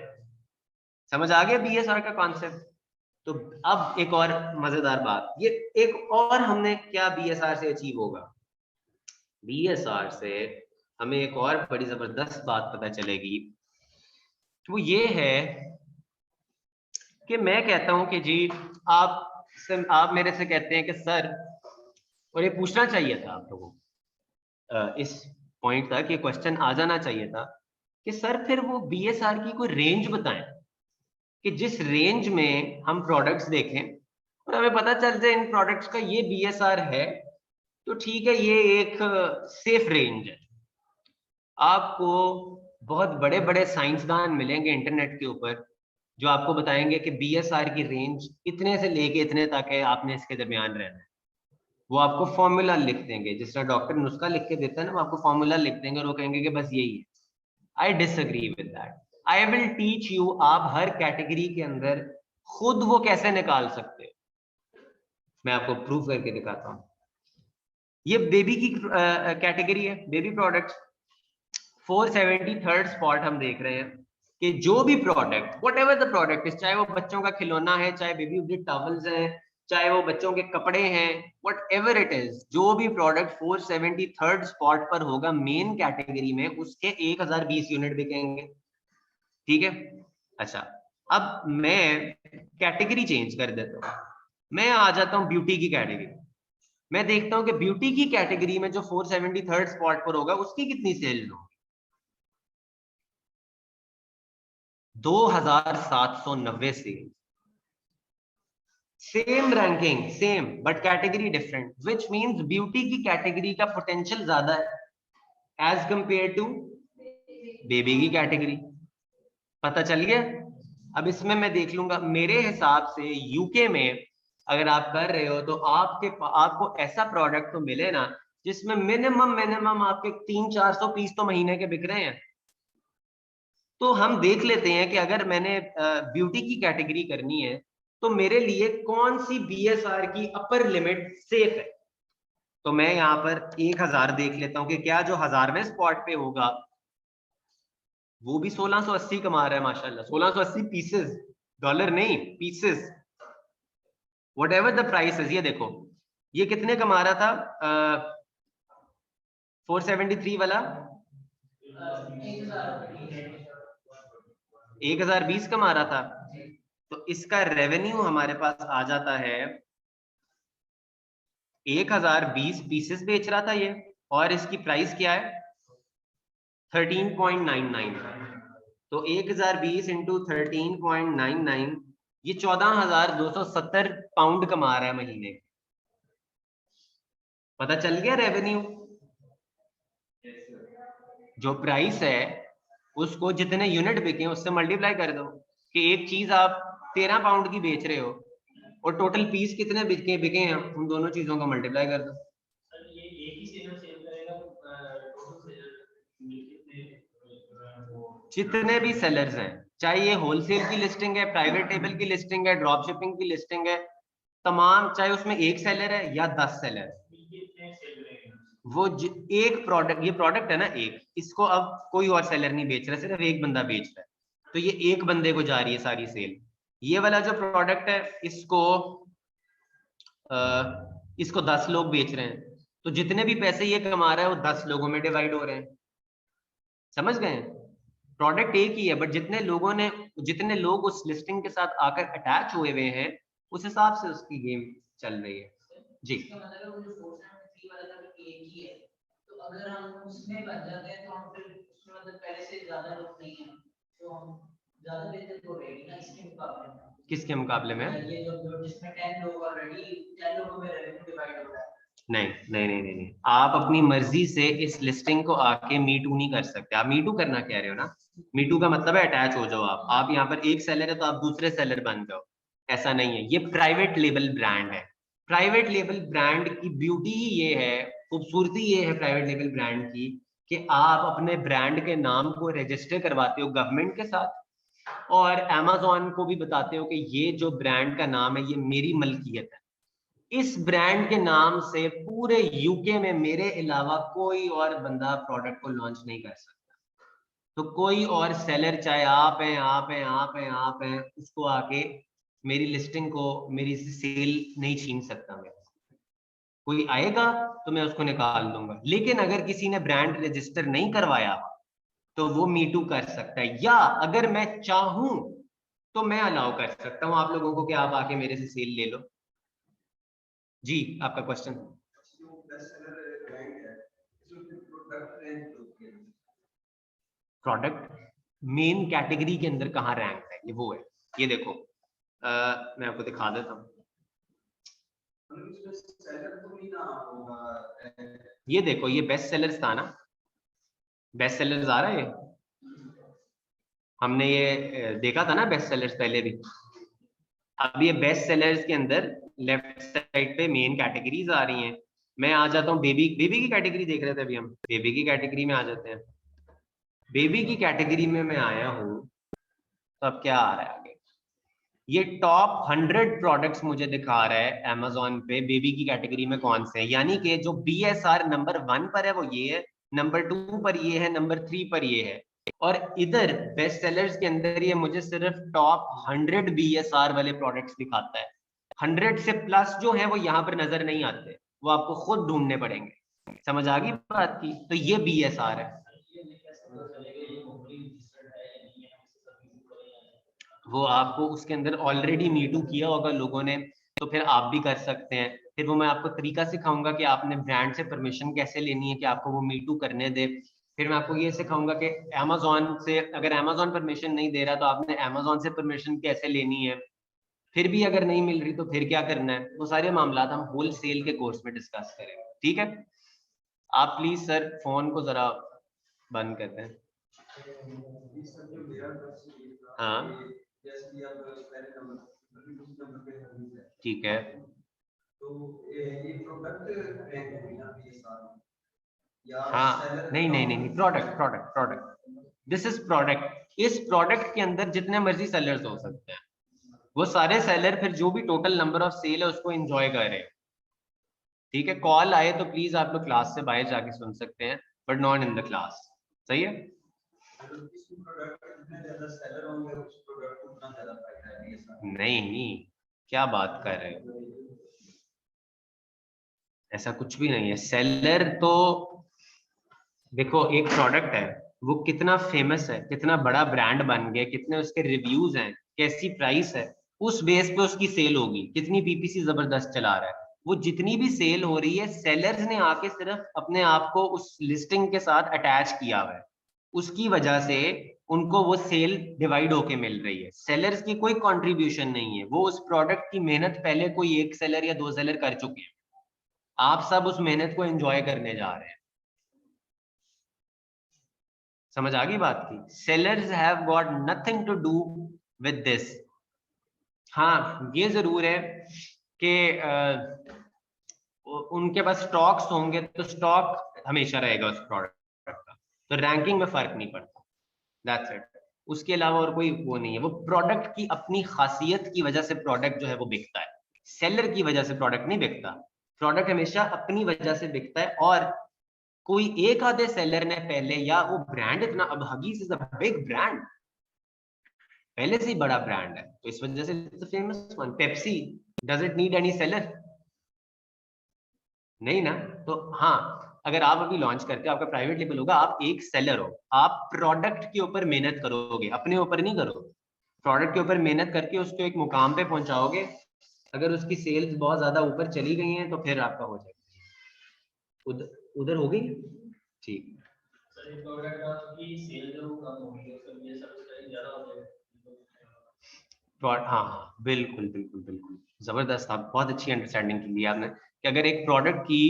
A: समझ आ गया बीएसआर का कॉन्सेप्ट? तो अब एक और मजेदार बात, ये एक और हमने क्या बीएसआर से अचीव होगा, बीएसआर से हमें एक और बड़ी जबरदस्त बात पता चलेगी, वो ये है कि मैं कहता हूं कि जी आप मेरे से कहते हैं कि सर, और ये पूछना चाहिए था आप लोगों को, इस पॉइंट तक ये क्वेश्चन आ जाना चाहिए था कि सर फिर वो बीएसआर की कोई रेंज बताएं, कि जिस रेंज में हम प्रोडक्ट्स देखें और हमें पता चल जाए इन प्रोडक्ट्स का ये बीएसआर है, तो ठीक है ये एक सेफ रेंज है। आपको बहुत बड़े बड़े साइंसदान मिलेंगे इंटरनेट के ऊपर जो आपको बताएंगे कि बीएसआर की रेंज इतने से लेके इतने तक है, आपने इसके दरमियान रहना है। वो आपको फॉर्मूला लिख देंगे, जिस तरह डॉक्टर नुस्खा लिख के देता है ना, वो आपको फॉर्मूला लिख देंगे और वो कहेंगे कि बस यही है। I disagree with that. I will teach you, आप हर कैटेगरी के अंदर खुद वो कैसे निकाल सकते हो, मैं आपको प्रूव करके दिखाता हूं। ये बेबी की कैटेगरी है, बेबी प्रोडक्ट। 473 स्पॉट हम देख रहे हैं कि जो भी product, what ever the product is, चाहे वो बच्चों का खिलौना है, चाहे बेबी टॉवल्स हैं, चाहे वो बच्चों के कपड़े हैं, वट एवर इट इज, जो भी प्रोडक्ट 473 स्पॉट पर होगा मेन कैटेगरी में, उसके 1020 यूनिट बिकेंगे। ठीक है। अच्छा, अब मैं कैटेगरी चेंज कर देता हूं, मैं आ जाता हूं ब्यूटी की कैटेगरी। मैं देखता हूं कि ब्यूटी की कैटेगरी में जो 473 स्पॉट पर होगा उसकी कितनी सेल्स होगी। 2790 sales. Same ranking, same, but category different, which means beauty की कैटेगरी का पोटेंशियल ज्यादा है एज कंपेयर टू बेबी की कैटेगरी। पता चल गया। अब इसमें मैं देख लूंगा, मेरे हिसाब से यूके में अगर आप कर रहे हो तो आपको ऐसा प्रोडक्ट तो मिले ना जिसमें मिनिमम आपके 300-400 पीस तो महीने के बिक रहे हैं। तो हम देख लेते हैं कि अगर मैंने ब्यूटी की कैटेगरी करनी है तो मेरे लिए कौन सी बीएसआर की अपर लिमिट सेफ है। तो मैं यहाँ पर 1000 देख लेता हूं कि क्या जो 1000वें स्पॉट पे होगा वो भी 1680 कमा रहा है माशाल्लाह। 1680 पीसेस, डॉलर नहीं, pieces, what ever the price है। ये देखो ये कितने कमा रहा था 473 वाला, 1020 कमा रहा था। तो इसका रेवेन्यू हमारे पास आ जाता है 1020 पीसेस बेच रहा था ये, और इसकी प्राइस क्या है 13.99। तो 1020 इंटू 13.99, ये 14,270 पाउंड कमा रहा है महीने। पता चल गया रेवेन्यू। जो प्राइस है उसको जितने यूनिट बिके उससे मल्टीप्लाई कर दो, कि एक चीज आप 13 पाउंड की बेच रहे हो और टोटल पीस कितने बिके बिके हैं, उन दोनों चीजों को मल्टीप्लाई कर दो। ये एक ही सेलर सेल करेगा जितने भी सेलर्स हैं, चाहे ये होलसेल की लिस्टिंग है, प्राइवेट लेबल की लिस्टिंग है, ड्रॉप शिपिंग की लिस्टिंग है, तमाम, चाहे उसमें एक सेलर है या 10 सेलर, वो एक प्रोडक्ट, ये प्रोडक्ट है ना एक, इसको अब कोई और सेलर नहीं बेच रहा, सिर्फ एक बंदा बेच रहा है, तो ये एक बंदे को जा रही है सारी सेल। ये वाला जो प्रोडक्ट है इसको 10 लोग बेच रहे हैं, तो जितने भी पैसे ये कमा रहा है वो 10 लोगों में डिवाइड हो रहे हैं। समझ गए। प्रोडक्ट एक ही है, बट जितने लोग उस लिस्टिंग के साथ आकर अटैच हुए हुए हैं उस हिसाब से उसकी गेम चल रही है। जी, तो अगर हम उसमें बन जाते हैं तो हम फिर उसमें मतलब पहले से ज्यादा लोग नहीं है तो हम ज्यादा बेहतर हो रहेगी ना इसके मुकाबले में। किसके मुकाबले में? ये जो जिसमें 10 लोग ऑलरेडी 10 लोगों में रेवेन्यू डिवाइड हो रहा है। नहीं, आप अपनी मर्जी से इस लिस्टिंग को आके मीटू नहीं कर सकते। आप मीटू करना कह रहे हो ना, मीटू का मतलब है अटैच हो जाओ। आप यहाँ पर एक सेलर है तो आप दूसरे सेलर बन जाओ, ऐसा नहीं है। ये प्राइवेट लेबल ब्रांड है। प्राइवेट लेबल ब्रांड की ब्यूटी ही ये है, खूबसूरती ये है प्राइवेट लेबल ब्रांड की, कि आप अपने ब्रांड के नाम को रजिस्टर करवाते हो गवर्नमेंट के साथ, और Amazon को भी बताते हो कि ये जो ब्रांड का नाम है ये मेरी मलकियत है। इस ब्रांड के नाम से पूरे यूके में मेरे अलावा कोई और बंदा प्रोडक्ट को लॉन्च नहीं कर सकता। तो कोई और सेलर, चाहे आप हैं, उसको आके मेरी लिस्टिंग को, मेरी सेल नहीं छीन सकता। मैं, कोई आएगा तो मैं उसको निकाल दूंगा। लेकिन अगर किसी ने ब्रांड रजिस्टर नहीं करवाया तो वो मीटू कर सकता है, या अगर मैं चाहूं तो मैं अलाउ कर सकता हूं आप लोगों को कि आप आके मेरे से सेल ले लो। जी, आपका क्वेश्चन। प्रोडक्ट मेन कैटेगरी के अंदर कहाँ रैंक है, ये वो है। ये देखो मैं आपको दिखा देता हूँ। ये देखो, ये बेस्ट सेलर्स था ना, बेस्ट सेलर्स आ रहा है। हमने ये देखा था ना बेस्ट सेलर्स पहले भी। अब ये बेस्ट सेलर्स के अंदर लेफ्ट साइड पे मेन कैटेगरीज आ रही हैं, मैं आ जाता हूँ बेबी की कैटेगरी देख रहे थे अभी हम, बेबी की कैटेगरी में आ जाते हैं। बेबी की कैटेगरी में मैं आया हूँ, तो अब क्या आ रहा है आगे? ये टॉप 100 प्रोडक्ट्स मुझे दिखा रहा है Amazon पे बेबी की कैटेगरी में कौन से हैं, यानी कि जो BSR नंबर 1 पर है वो ये है, नंबर 2 पर ये है, नंबर 3 पर ये है, और इधर बेस्ट सेलर्स के अंदर ये मुझे सिर्फ टॉप 100 BSR वाले प्रोडक्ट्स दिखाता है। 100 से प्लस जो है वो यहाँ पर नजर नहीं आते, वो आपको खुद ढूंढने पड़ेंगे। समझ आ गई बात की? तो ये BSR है। वो आपको उसके अंदर ऑलरेडी मीटू किया होगा लोगों ने, तो फिर आप भी कर सकते हैं। फिर वो मैं आपको तरीका सिखाऊंगा कि आपने ब्रांड से परमिशन कैसे लेनी है कि आपको वो मीटू करने दे। फिर मैं आपको ये सिखाऊंगा कि अमेजोन से, अगर अमेजोन परमिशन नहीं दे रहा तो आपने अमेजोन से परमिशन कैसे लेनी है। फिर भी अगर नहीं मिल रही तो फिर क्या करना है, वो सारे मामला हम होल सेल के कोर्स में डिस्कस करेंगे। ठीक है? आप प्लीज सर फोन को जरा बंद करते हैं। हाँ ठीक है। हाँ नहीं नहीं नहीं नहीं, product product product, this is product. इस प्रोडक्ट के अंदर जितने मर्जी सेलर्स हो सकते हैं, वो सारे सेलर फिर जो भी टोटल नंबर ऑफ सेल है उसको एंजॉय कर रहे हैं। ठीक है? कॉल आए तो प्लीज आप लोग क्लास से बाहर जाके सुन सकते हैं, but not in the class. सही है? नहीं नहीं, क्या बात कर रहे हो, ऐसा कुछ भी नहीं है। सेलर तो देखो, एक प्रोडक्ट है, वो कितना फेमस है, कितना बड़ा ब्रांड बन गया, कितने उसके रिव्यूज हैं, कैसी प्राइस है, उस बेस पे उसकी सेल होगी। कितनी PPC जबरदस्त चला रहा है, वो जितनी भी सेल हो रही है सेलर्स ने आके सिर्फ अपने आप को उस लिस्टिंग के साथ अटैच किया हुआ है, उसकी वजह से उनको वो सेल डिवाइड होके मिल रही है। सेलर्स की कोई कंट्रीब्यूशन नहीं है, वो उस प्रोडक्ट की मेहनत पहले कोई एक सेलर या दो सेलर कर चुके हैं, आप सब उस मेहनत को एंजॉय करने जा रहे हैं। समझ आ गई बात की? Sellers have got nothing to do with this. हाँ ये जरूर है कि उनके पास स्टॉक्स होंगे तो स्टॉक हमेशा रहेगा उस प्रोडक्ट का, तो रैंकिंग में फर्क नहीं पड़ता। That's it. उसके अलावा और कोई वो नहीं है। वो प्रोडक्ट की अपनी खासियत की वजह से प्रोडक्ट जो है वो बिकता है, सेलर की वजह से प्रोडक्ट नहीं बिकता। प्रोडक्ट हमेशा अपनी वजह से बिकता है, और कोई एक आधे सेलर ने पहले, या वो ब्रांड इतना, अब Huggies is a big brand, पहले से ही बड़ा ब्रांड है, तो इस वजह से famous one. Pepsi, does it need any seller? नहीं ना। तो हाँ, अगर आप अभी लॉन्च करते हो, आपका प्राइवेट लेबल होगा, आप एक सेलर हो, आप प्रोडक्ट के ऊपर मेहनत करोगे, अपने ऊपर नहीं करोगे। प्रोडक्ट के ऊपर मेहनत करके उसको एक मुकाम पे पहुंचाओगे। अगर उसकी सेल्स बहुत ज्यादा ऊपर चली गई हैं तो फिर आपका हो जाएगा। उधर उधर हो गई। ठीक। हाँ हाँ बिल्कुल बिल्कुल बिल्कुल, जबरदस्त। आप बहुत अच्छी अंडरस्टैंडिंग की ली आपने, कि अगर एक प्रोडक्ट की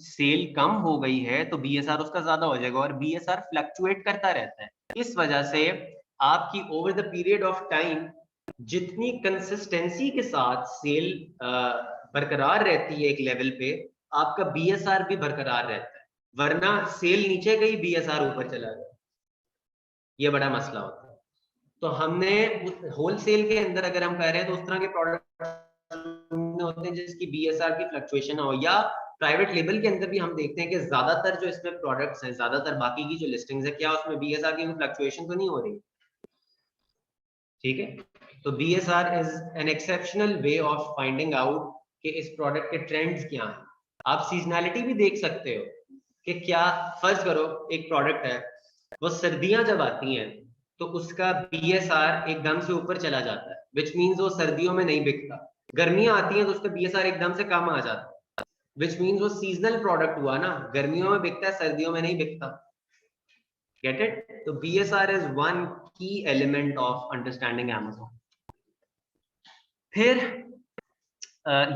A: सेल कम हो गई है तो BSR उसका ज्यादा हो जाएगा, और BSR फ्लक्चुएट करता रहता है। इस वजह से आपकी over the period of time जितनी कंसिस्टेंसी के साथ सेल बरकरार रहती है एक लेवल पे, आपका BSR भी बरकरार रहता है। वरना सेल नीचे गई, BSR ऊपर चला गया, ये बड़ा मसला होता है। तो हमने होलसेल के अंदर अगर हम कह रहे हैं तो उस तरह के प्रोडक्ट होते हैं जिसकी BSR की फ्लक्चुएशन हो, या प्राइवेट लेबल के अंदर भी हम देखते हैं कि ज्यादातर जो इसमें प्रोडक्ट्स हैं, ज्यादातर बाकी की जो लिस्टिंग्स है, क्या उसमें BSR की फ्लक्चुएशन तो नहीं हो रही? ठीक है? तो BSR is an exceptional way of finding out कि इस प्रोडक्ट के ट्रेंड्स क्या हैं। आप सीजनैलिटी भी देख सकते हो कि क्या, फर्ज करो एक प्रोडक्ट है, वो सर्दियां जब आती हैं तो उसका BSR एकदम से ऊपर चला जाता है, विच मीन्स वो सर्दियों में नहीं बिकता। गर्मियां आती हैं तो उसका BSR एकदम से कम आ जाता है, विच मीन्स वो सीजनल प्रोडक्ट हुआ ना, गर्मियों में बिकता है, सर्दियों में नहीं बिकता। Get it? तो BSR इज वन की एलिमेंट ऑफ अंडरस्टैंडिंग Amazon। फिर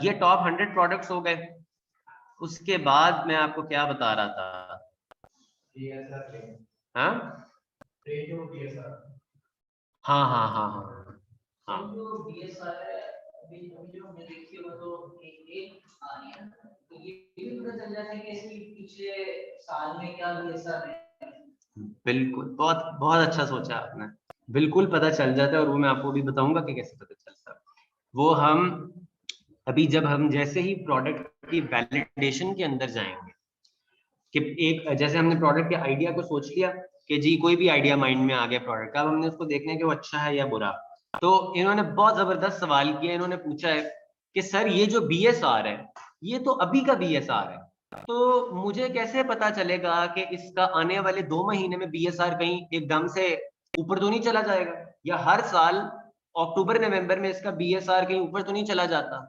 A: ये टॉप 100 प्रोडक्ट्स हो गए। उसके बाद मैं आपको क्या बता रहा था? हाँ हाँ हाँ हाँ हाँ हाँ।
B: चल जाता है कि इसकी पिछले साल में क्या BSR है।
A: बिल्कुल, बहुत बहुत अच्छा सोचा आपने, बिल्कुल पता चल जाता है, और वो मैं आपको भी बताऊंगा कि कैसे पता चलता है। वो हम अभी जब हम जैसे ही प्रोडक्ट की वैलिडेशन के अंदर जाएंगे कि एक जैसे हमने प्रोडक्ट के आइडिया को सोच लिया कि जी कोई भी आइडिया माइंड में आ गया प्रोडक्ट का, अब हमने उसको देखना है कि वो अच्छा है या बुरा। तो इन्होंने बहुत जबरदस्त सवाल किया, इन्होंने पूछा है कि सर ये जो BSR है ये तो अभी का BSR है, तो मुझे कैसे पता चलेगा कि इसका आने वाले 2 महीने में BSR कहीं एकदम से ऊपर तो नहीं चला जाएगा, या हर साल अक्टूबर नवंबर में इसका BSR कहीं ऊपर तो नहीं चला जाता।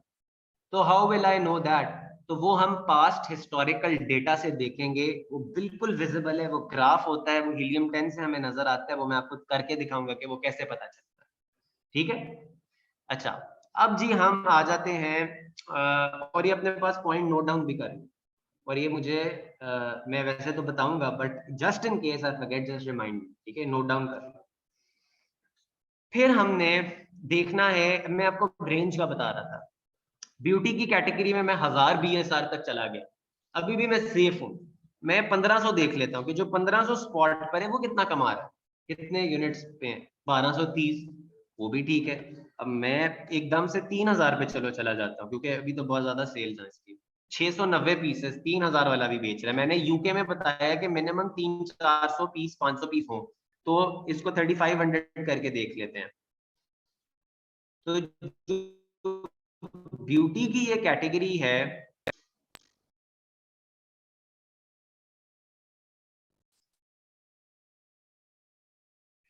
A: तो how will I know that? तो वो हम पास्ट हिस्टोरिकल डेटा से देखेंगे, वो बिल्कुल विजिबल है, वो ग्राफ होता है, वो हीलियम 10 से हमें नजर आता है, वो मैं आपको करके दिखाऊंगा कि वो कैसे पता चलता है। ठीक है, अच्छा अब जी हम आ जाते हैं और ये अपने पास पॉइंट नोट डाउन भी करें, और ये मुझे मैं वैसे तो बताऊंगा but just in case I forget just remind, ठीक है, नोट डाउन कर। फिर हमने देखना है, मैं आपको रेंज का बता रहा था, ब्यूटी की कैटेगरी में मैं 1000 BSR तक चला गया, अभी भी मैं सेफ हूं। मैं 1500 देख लेता हूं कि जो 1500 स्पॉट पर है वो कितना कमा रहा है, कितने यूनिट्स पे है, 1230, वो भी ठीक है। अब मैं एकदम से 3000 पे चला जाता हूँ, क्योंकि अभी तो बहुत ज्यादा सेल्स है इसकी। 690 पीसेस 3000 वाला भी बेच रहा है। मैंने यूके में बताया है कि मिनिमम 300-400 पीस 500 पीस हो, तो इसको 3500 करके देख लेते हैं। तो ब्यूटी की ये कैटेगरी है,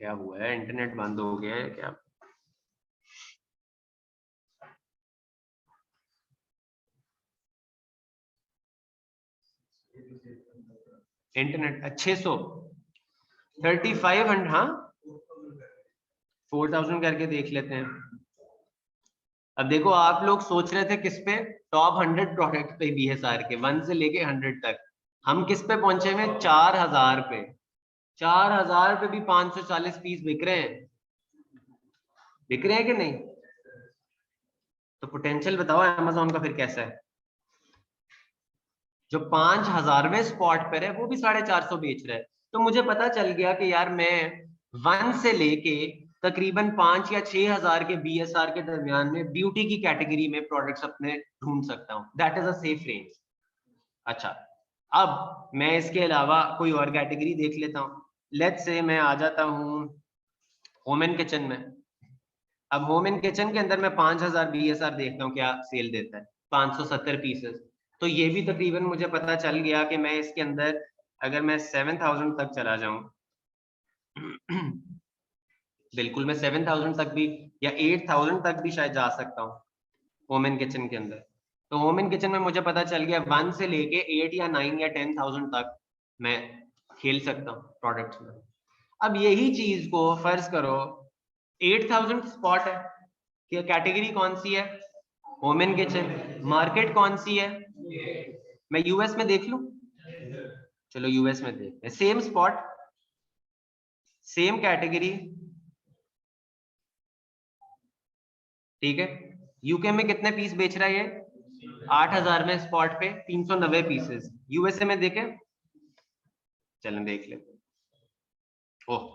A: क्या हुआ है, इंटरनेट बंद हो गया है क्या? इंटरनेट 600 3500, हाँ 4000 करके देख लेते हैं। अब देखो आप लोग सोच रहे थे किस पे, टॉप 100 प्रोडक्ट पे BSR के 1 से लेके 100 तक, हम किस पे पहुंचे हुए, 4000 पे। 4000 पे भी 540 पीस बिक रहे हैं, बिक रहे हैं कि नहीं? तो पोटेंशियल बताओ अमेज़न का फिर कैसा है? जो 5000वें स्पॉट पर है वो भी 450 बेच रहा है। तो मुझे पता चल गया कि यार मैं 1 से लेके तकरीबन 5 या 6000 के BSR के दरमियान में ब्यूटी की कैटेगरी में प्रोडक्ट्स अपने ढूंढ सकता हूँ, that is a safe range. अच्छा, अब मैं इसके अलावा कोई और कैटेगरी देख लेता हूँ। लेट्स से मैं आ जाता हूँ होम एंड किचन में। अब होम एंड किचन के अंदर मैं 5000 BSR देखता हूँ क्या सेल देता है, 570 पीसेस। तो ये भी तकरीबन मुझे पता चल गया कि मैं इसके अंदर अगर मैं 7000 तक चला जाऊं बिल्कुल मैं 7000 तक भी या 8000 तक भी शायद जा सकता हूँ होम एंड किचन के अंदर। तो होम एंड किचन में मुझे पता चल गया 1 से लेके 8 या 9 या 10,000 तक मैं खेल सकता हूँ प्रोडक्ट्स में। अब यही चीज को फर्ज करो 8000 स्पॉट है कि कैटेगरी कौन सी है, होम एंड किचन, मार्केट कौन सी है, मैं यूएस में देख लूं, चलो यूएस में देखते हैं, सेम स्पॉट सेम कैटेगरी, ठीक है। यूके में कितने पीस बेच रहा है ये, 8000 में स्पॉट पे 390 पीसेस। यूएसए में देखें, चलें देख लेते हैं। ओह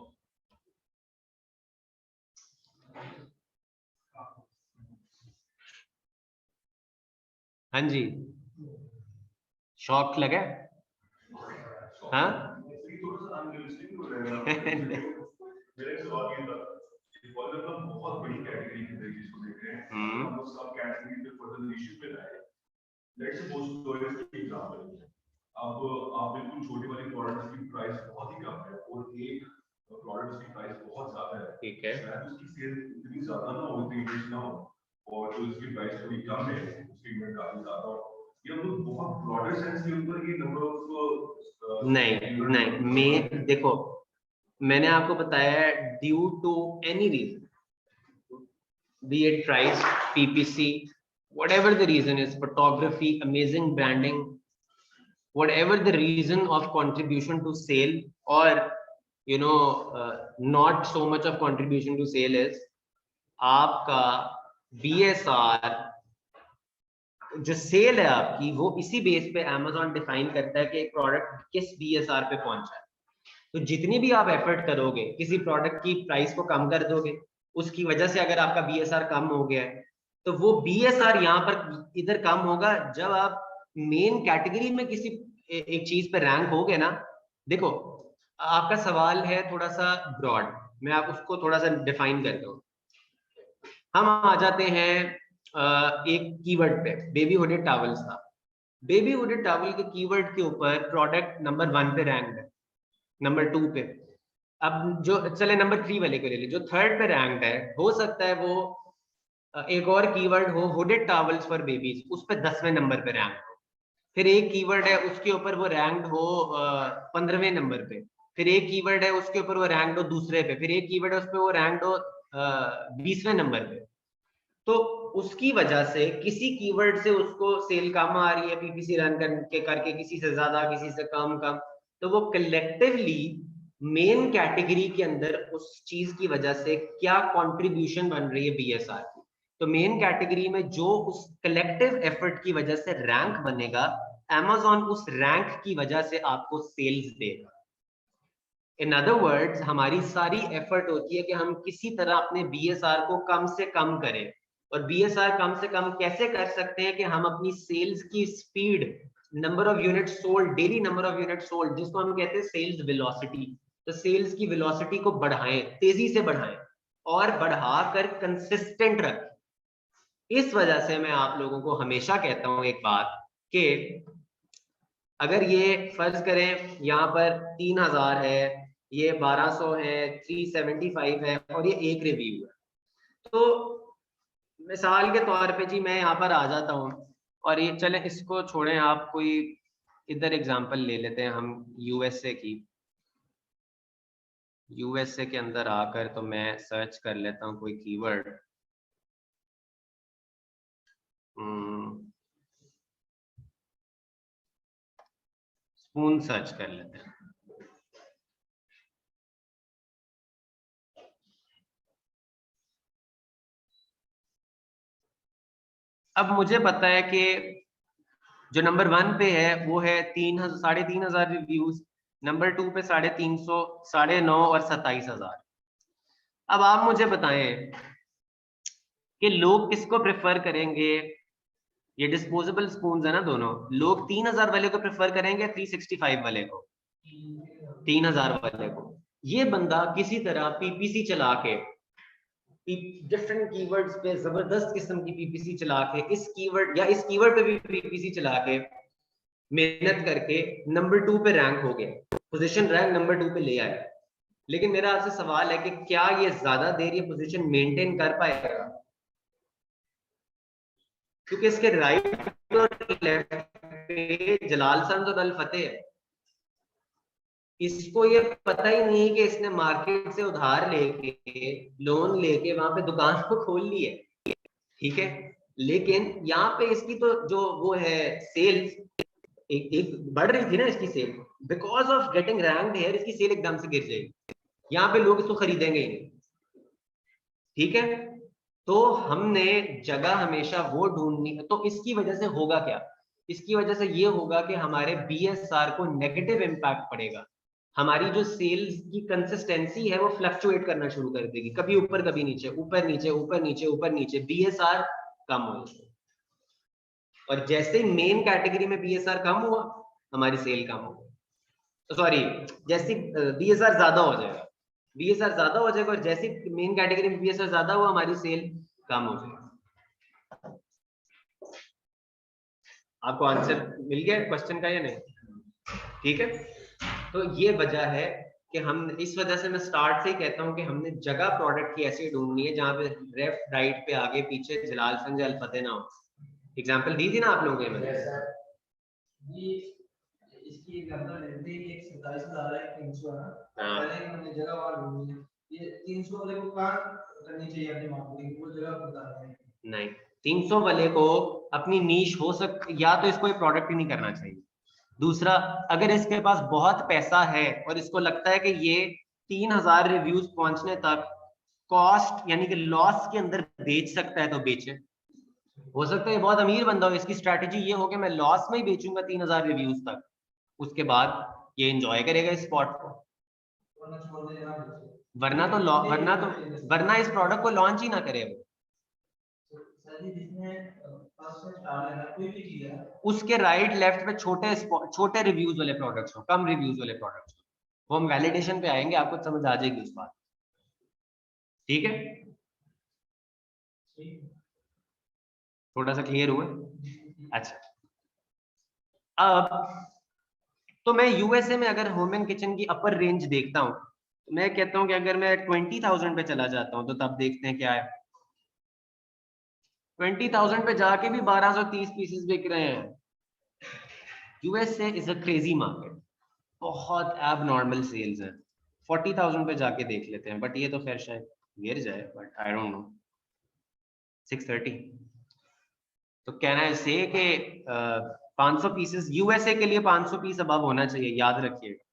A: हाँ जी, शॉक लगा हाँ बहुत बड़ी कैटेगरी के अंदर जिसको देख रहे हैं, हम लोग सब कैटेगरी पे फर्दर निशित पे लाए। लेट्स सपोज टॉयज की एग्जांपल, अब आप बिल्कुल छोटी वाली प्रोडक्ट्स की प्राइस बहुत ही कम है और एक प्रोडक्ट्स की प्राइस बहुत ज्यादा है, ठीक है, शायद उसकी सेल इतनी ज्यादा ना हो, इतनी इंक्रीज ना हो, और जो इसकी प्राइस थोड़ी कम है उसकी कीमत काफी ज्यादा हो, ये हम लोग बहुत ब्रॉडर सेंस के ऊपर ये नंबर ऑफ नहीं नहीं, मैं देखो मैंने आपको बताया है due to any reason, be it price, PPC, whatever the reason is, photography, amazing branding, whatever the reason of contribution to sale, or not so much of contribution to sale is, आपका BSR जो cell है आपकी वो इसी base पे Amazon define करता है कि एक प्रोडक्ट किस BSR पे पहुंचा है। तो जितनी भी आप एफर्ट करोगे, किसी प्रोडक्ट की प्राइस को कम कर दोगे, उसकी वजह से अगर आपका BSR कम हो गया है, तो वो BSR यहाँ पर इधर कम होगा जब आप मेन कैटेगरी में किसी एक चीज पे रैंक होगे ना। देखो आपका सवाल है थोड़ा सा ब्रॉड, मैं आप उसको थोड़ा सा डिफाइन करता हूँ। हम आ जाते हैं एक कीवर्ड पे, बेबी हुडेड टॉवल्स था। बेबी हुडेड टॉवल के कीवर्ड के ऊपर प्रोडक्ट नंबर 1 पे रैंक है, नंबर 2 पे। अब जो चले नंबर 3 वाले को ले ले, जो 3rd पे रैंक है, हो सकता है वो एक और कीवर्ड हो हुडेड टॉवल्स फॉर बेबीज, उस पे 10वें नंबर पे रैंक हो। फिर एक कीवर्ड है उसके ऊपर वो रैंक हो 15वें नंबर पे। फिर एक कीवर्ड है उसके ऊपर वो रैंक हो दूसरे पे। फिर एक कीवर्ड है उस पे वो रैंक हो 20वें नंबर पे। तो उसकी वजह से किसी कीवर्ड से उसको सेल कम आ रही है PPC रन करके किसी से ज्यादा किसी से कम, तो वो कलेक्टिवली मेन कैटेगरी के अंदर उस चीज की वजह से क्या कंट्रीब्यूशन बन रही है BSR की। तो मेन कैटेगरी में जो उस कलेक्टिव एफर्ट की वजह से रैंक बनेगा, Amazon उस रैंक की वजह से आपको सेल्स देगा। इन अदर वर्ड्स हमारी सारी एफर्ट होती है कि हम किसी तरह अपने BSR को कम से कम करें। और BSR कम से कम कैसे कर सकते हैं कि हम अपनी सेल्स की speed, number of unit sold, daily number of unit sold, जिसको हम कहते हैं सेल्स वेलोसिटी, तो सेल्स की वेलोसिटी को बढ़ाएं, तेजी से बढ़ाएं और बढ़ाकर कंसिस्टेंट रखें। इस वजह से मैं आप लोगों को हमेशा कहता हूं एक बात कि अगर ये फर्ज करें यहाँ पर 3000 है, ये 1200 है, 375 है और ये एक रिव्यू है, तो मिसाल के तौर पे जी मैं यहाँ पर आ जाता हूँ और ये चलें इसको छोड़ें, आप कोई इधर एग्जांपल ले लेते हैं हम USA की। USA के अंदर आकर तो मैं सर्च कर लेता हूँ कोई कीवर्ड। स्पून सर्च कर लेते हैं। अब मुझे पता है कि जो नंबर 1 पे है वो है 3,500 रिव्यूज, नंबर 2 पे 350, 9,500 और 27,000। अब आप मुझे बताएं कि लोग किसको प्रेफर करेंगे। ये डिस्पोजेबल स्पून है ना दोनों, लोग 3,000 वाले को प्रेफर करेंगे 365 वाले को, 3,000 वाले को। ये बंदा किसी तरह PPC चला के, डिफरेंट कीवर्ड्स पे जबरदस्त किस्म की PPC चला के, इस कीवर्ड या इस कीवर्ड पे भी PPC चला के मेहनत करके नंबर 2 पे रैंक हो गया, पोजीशन रैंक नंबर 2 पे ले आया। लेकिन मेरा आपसे सवाल है कि क्या ये ज्यादा देर ये पोजीशन मेंटेन कर पाएगा? क्योंकि इसके राइट और लेफ्ट पे जलाल संत और अल फतेह है। इसको ये पता ही नहीं कि इसने मार्केट से उधार लेके, लोन लेके वहां पे दुकान को खोल ली है, ठीक है। लेकिन यहाँ पे इसकी तो जो वो है सेल्स एक बढ़ रही थी ना इसकी sale, because of getting ranked here इसकी सेल एकदम से गिर जाएगी, यहाँ पे लोग इसको खरीदेंगे ही नहीं, ठीक है। तो हमने जगह हमेशा वो ढूंढनी है। तो इसकी वजह से होगा क्या? इसकी वजह से ये होगा कि हमारे BSR को नेगेटिव इम्पैक्ट पड़ेगा। हमारी जो सेल्स की कंसिस्टेंसी है वो फ्लक्चुएट करना शुरू कर देगी, कभी ऊपर कभी नीचे, ऊपर नीचे ऊपर नीचे ऊपर नीचे, BSR कम हो जाएगा। और जैसे ही मेन कैटेगरी में BSR कम हुआ, हमारी सेल कम हो गई। तो सॉरी, जैसे BSR ज्यादा हो जाएगा, BSR ज्यादा हो जाएगा और जैसे मेन कैटेगरी में BSR ज्यादा हुआ, हमारी सेल कम हो जाएगी। आपको आंसर मिल गया क्वेश्चन का या नहीं? ठीक है। तो ये वजह है कि हम, इस वजह से मैं स्टार्ट से ही कहता हूं कि हमने जगह प्रोडक्ट की ऐसी ढूंढनी है जहां पे लेफ्ट राइट पे आगे पीछे जलाल संजय अल फतेह ना हो। एग्जांपल दी थी ना आप लोगों ने?
B: इसकी एग्जांपल लेते हैं कि एक 27,000 है, 300 है ना, पहले हमने जगह वार ढूंढनी है। ये 300 वाले को कहां करनी चाहिए अपनी मार्केटिंग, वो जगह बता रहे हैं।
A: नहीं, 300 वाले को अपनी नीश हो या तो इसको प्रोडक्ट ही नहीं करना चाहिए। दूसरा, अगर इसके पास बहुत पैसा है और इसको लगता है कि ये 3,000 रिव्यूज पहुंचने तक कॉस्ट यानी कि लॉस के अंदर बेच सकता है तो बेचे। हो सकता है ये बहुत अमीर बंदा हो, इसकी स्ट्रैटेजी ये हो कि मैं लॉस में ही बेचूंगा 3000 रिव्यूज तक, उसके बाद ये एंजॉय करेगा इस स्पॉट को, वरना इस प्रोडक्ट को लॉन्च ही ना करे वो। उसके राइट लेफ्ट पे छोटे रिव्यूज वाले प्रोडक्ट्स हो, कम रिव्यूज वाले प्रोडक्ट्स हो, वो हम वैलिडेशन पे आएंगे, आपको समझ आ जाएगी उस बात। ठीक है, थोड़ा सा क्लियर हुआ? अच्छा, अब तो मैं यूएसए में अगर होम एंड किचन की अपर रेंज देखता हूं, तो मैं कहता हूं कि अगर मैं 20,000 पे चला जाता हूं, तो तब देखते हैं क्या है। 20,000 पे जाके भी 1230 पीसेस बिक रहे हैं। USA is a crazy market, बहुत एब नॉर्मल सेल्स है। 40,000 पे जाके देख लेते हैं, बट ये तो खैर शायद गिर जाए, बट आई डोंट नो। 630, तो कहना है से कि 500 पीसेस यूएसए के लिए 500 पीस अबव होना चाहिए, याद रखिएगा।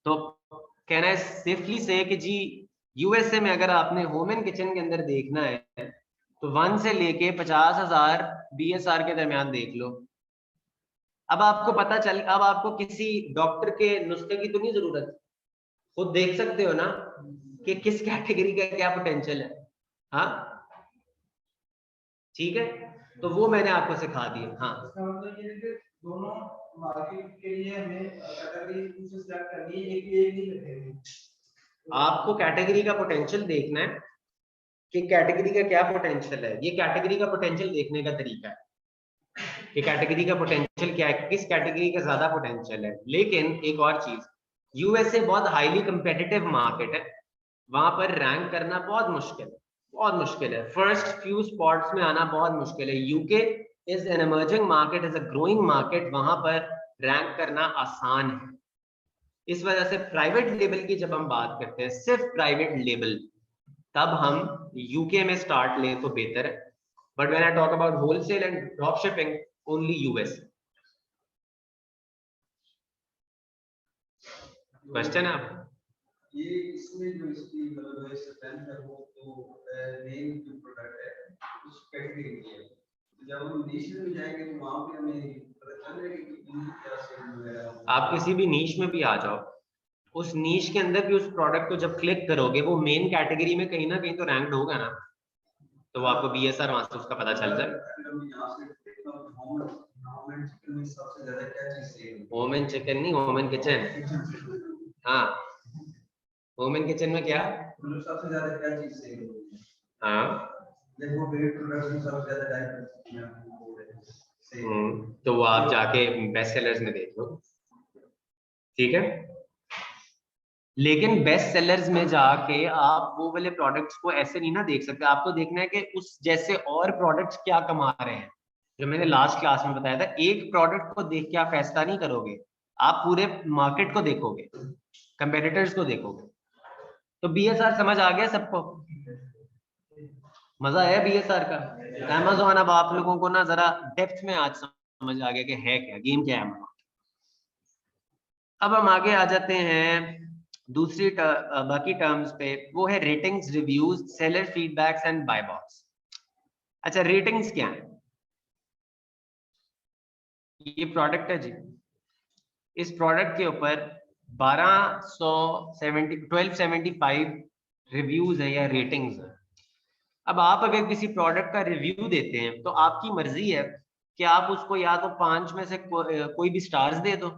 A: तो कहना है सेफली से कि जी यूएसए में अगर आपने होम एंड किचन के अंदर देखना है तो 1 से लेके 50,000 बीएसआर के दरमियान देख लो। अब आपको किसी डॉक्टर के नुस्खे की तो नहीं जरूरत, खुद देख सकते हो ना कि किस कैटेगरी का क्या पोटेंशियल है। हाँ ठीक है, तो वो मैंने आपको सिखा दिया। हाँ,
B: इसका मतलब ये है कि दोनों मार्केट के लिए हमें कैटेगरी सेलेक्ट करनी है, एक नहीं रखेंगे।
A: आपको कैटेगरी का पोटेंशियल देखना है कि कैटेगरी का क्या पोटेंशियल है। ये कैटेगरी का पोटेंशियल देखने का तरीका है कि कैटेगरी का पोटेंशियल क्या है, किस कैटेगरी का ज्यादा पोटेंशियल है। लेकिन एक और चीज, यूएसए बहुत हाईली कंपेटिटिव मार्केट है, वहां पर रैंक करना बहुत मुश्किल है, बहुत मुश्किल है। फर्स्ट फ्यू स्पॉट्स में आना बहुत मुश्किल है। UK is an emerging market, is a growing market, वहां पर रैंक करना आसान है। इस वजह से प्राइवेट लेबल की जब हम बात करते हैं, सिर्फ प्राइवेट लेबल, तब हम यूके में स्टार्ट लें तो बेहतर है। But when I talk about wholesale and drop shipping, only US. Question है आपका?
B: ये इसमें जो इसकी मतलब है स्ट्रेंथ है, वो तो मेन जो प्रोडक्ट है उस कैटेगरी की है। तो जब हम नीश में जाएंगे तो वहां पे हमें पता चल जाएगा कि क्या सेल वगैरह।
A: आप किसी भी नीश में भी आ जाओ, उस नीश के अंदर भी उस प्रोडक्ट को जब क्लिक करोगे, वो मेन कैटेगरी में कहीं ना कहीं तो रैंक्ड होगा ना, तो वो आपको बीएसआर वहां से उसका पता चल जाए। होम एंड चिकन नहीं, होम एंड किचन। हाँ, होम एंड किचन में क्या
B: सबसे ज्यादा क्या चीज सेल होती है?
A: हाँ,
B: देखो बेस्ट प्रोडक्ट में सबसे ज्यादा टाइप
A: तो वो आप जाके बेस्ट सेलर्स में देख लो, ठीक है। लेकिन बेस्ट सेलर्स में जाके आप वो वाले प्रोडक्ट्स को ऐसे नहीं ना देख सकते, आपको देखना है कि उस जैसे और प्रोडक्ट्स क्या कमा रहे हैं। जो मैंने लास्ट क्लास में बताया था, एक प्रोडक्ट को देख के आप फैसला नहीं करोगे, आप पूरे मार्केट को देखोगे, कंपेटिटर्स को देखोगे। तो बीएसआर समझ आ गया सबको? मजा आया बीएसआर का? अमेज़न अब आप लोगों को ना जरा डेप्थ में आज समझ आ गया कि है क्या, गेम क्या है। अब हम आगे आ जाते हैं दूसरी बाकी टर्म्स पे, वो है ratings, reviews, seller feedbacks and buy box. अच्छा, रेटिंग्स क्या है? ये प्रोडक्ट है जी, इस प्रोडक्ट के ऊपर 1275 रिव्यूज है या रेटिंग्स है। अब आप अगर किसी प्रोडक्ट का रिव्यू देते हैं तो आपकी मर्जी है कि आप उसको या तो 5 में से कोई भी स्टार्स दे दो,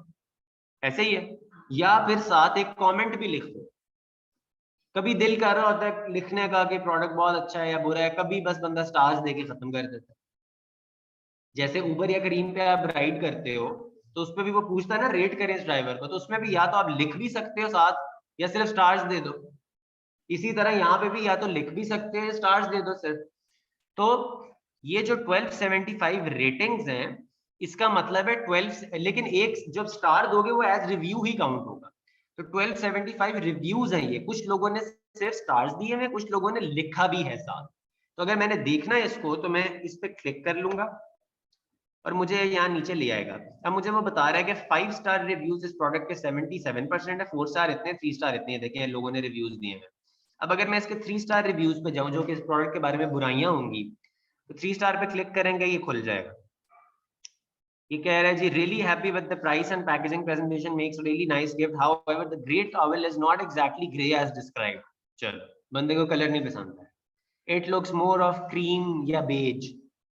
A: ऐसे ही है, या फिर साथ एक कमेंट भी लिख दो। कभी दिल कर रहा होता है लिखने का कि प्रोडक्ट बहुत अच्छा है या बुरा है, कभी बस बंदा स्टार्स देके खत्म कर देता है। जैसे उबर या करीम पे आप राइड करते हो तो उसमें भी वो पूछता है ना रेट करें इस ड्राइवर को, तो उसमें भी या तो आप लिख भी सकते हो साथ, या सिर्फ स्टार्स दे दो। इसी तरह यहाँ पे भी या तो लिख भी सकते हो, स्टार्स दे दो सिर्फ। तो ये जो 1275 रेटिंग्स हैं, इसका मतलब है 12, लेकिन एक जब स्टार दोगे वो एज रिव्यू ही काउंट होगा। तो 1275 रिव्यूज हैं ये, कुछ लोगों ने सिर्फ स्टार्स दिए हैं, कुछ लोगों ने लिखा भी है साथ। तो अगर मैंने देखना है इसको तो मैं इस पे क्लिक कर लूंगा और मुझे यहाँ नीचे ले आएगा। अब मुझे वो बता रहा है कि 5 स्टार रिव्यूज इस प्रोडक्ट के 77% है, 4 स्टार इतने, 3 स्टार इतने, देखें लोगों ने रिव्यूज दिए हैं। अब अगर मैं इसके 3 स्टार रिव्यूज पे जाऊं जो कि इस प्रोडक्ट के बारे में बुराइयां होंगी, तो 3 स्टार पे क्लिक करेंगे, ये खुल जाएगा। ये कह रहा है जी really happy with the price and packaging, presentation makes really nice gift, however the grey towel is not exactly grey as described. चलो, बंदे को कलर नहीं पसंद है। It looks more of cream या beige.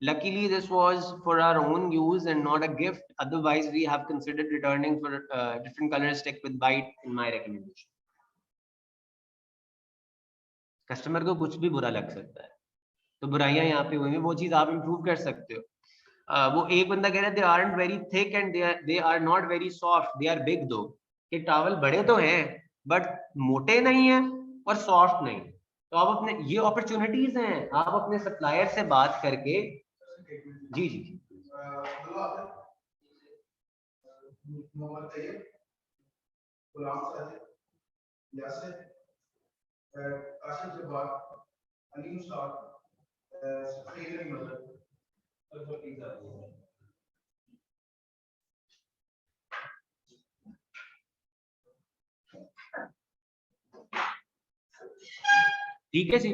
A: Luckily, this was for our own use and not a gift. Otherwise, we have considered returning for different colors. Stick with white in my recommendation. Customer को कुछ भी बुरा लग सकता है, तो बुराइयां यहाँ पे हुई हैं, वो चीज आप इम्प्रूव कर सकते हो। वो एक बंदा कह रहा है they aren't very thick and they are not very soft, they are big though. कि टावल बड़े तो हैं बट मोटे नहीं है और सॉफ्ट नहीं। तो आप अपने, ये अपॉर्चुनिटीज हैं, आप अपने सप्लायर से बात करके। जी जी ठीक है जी।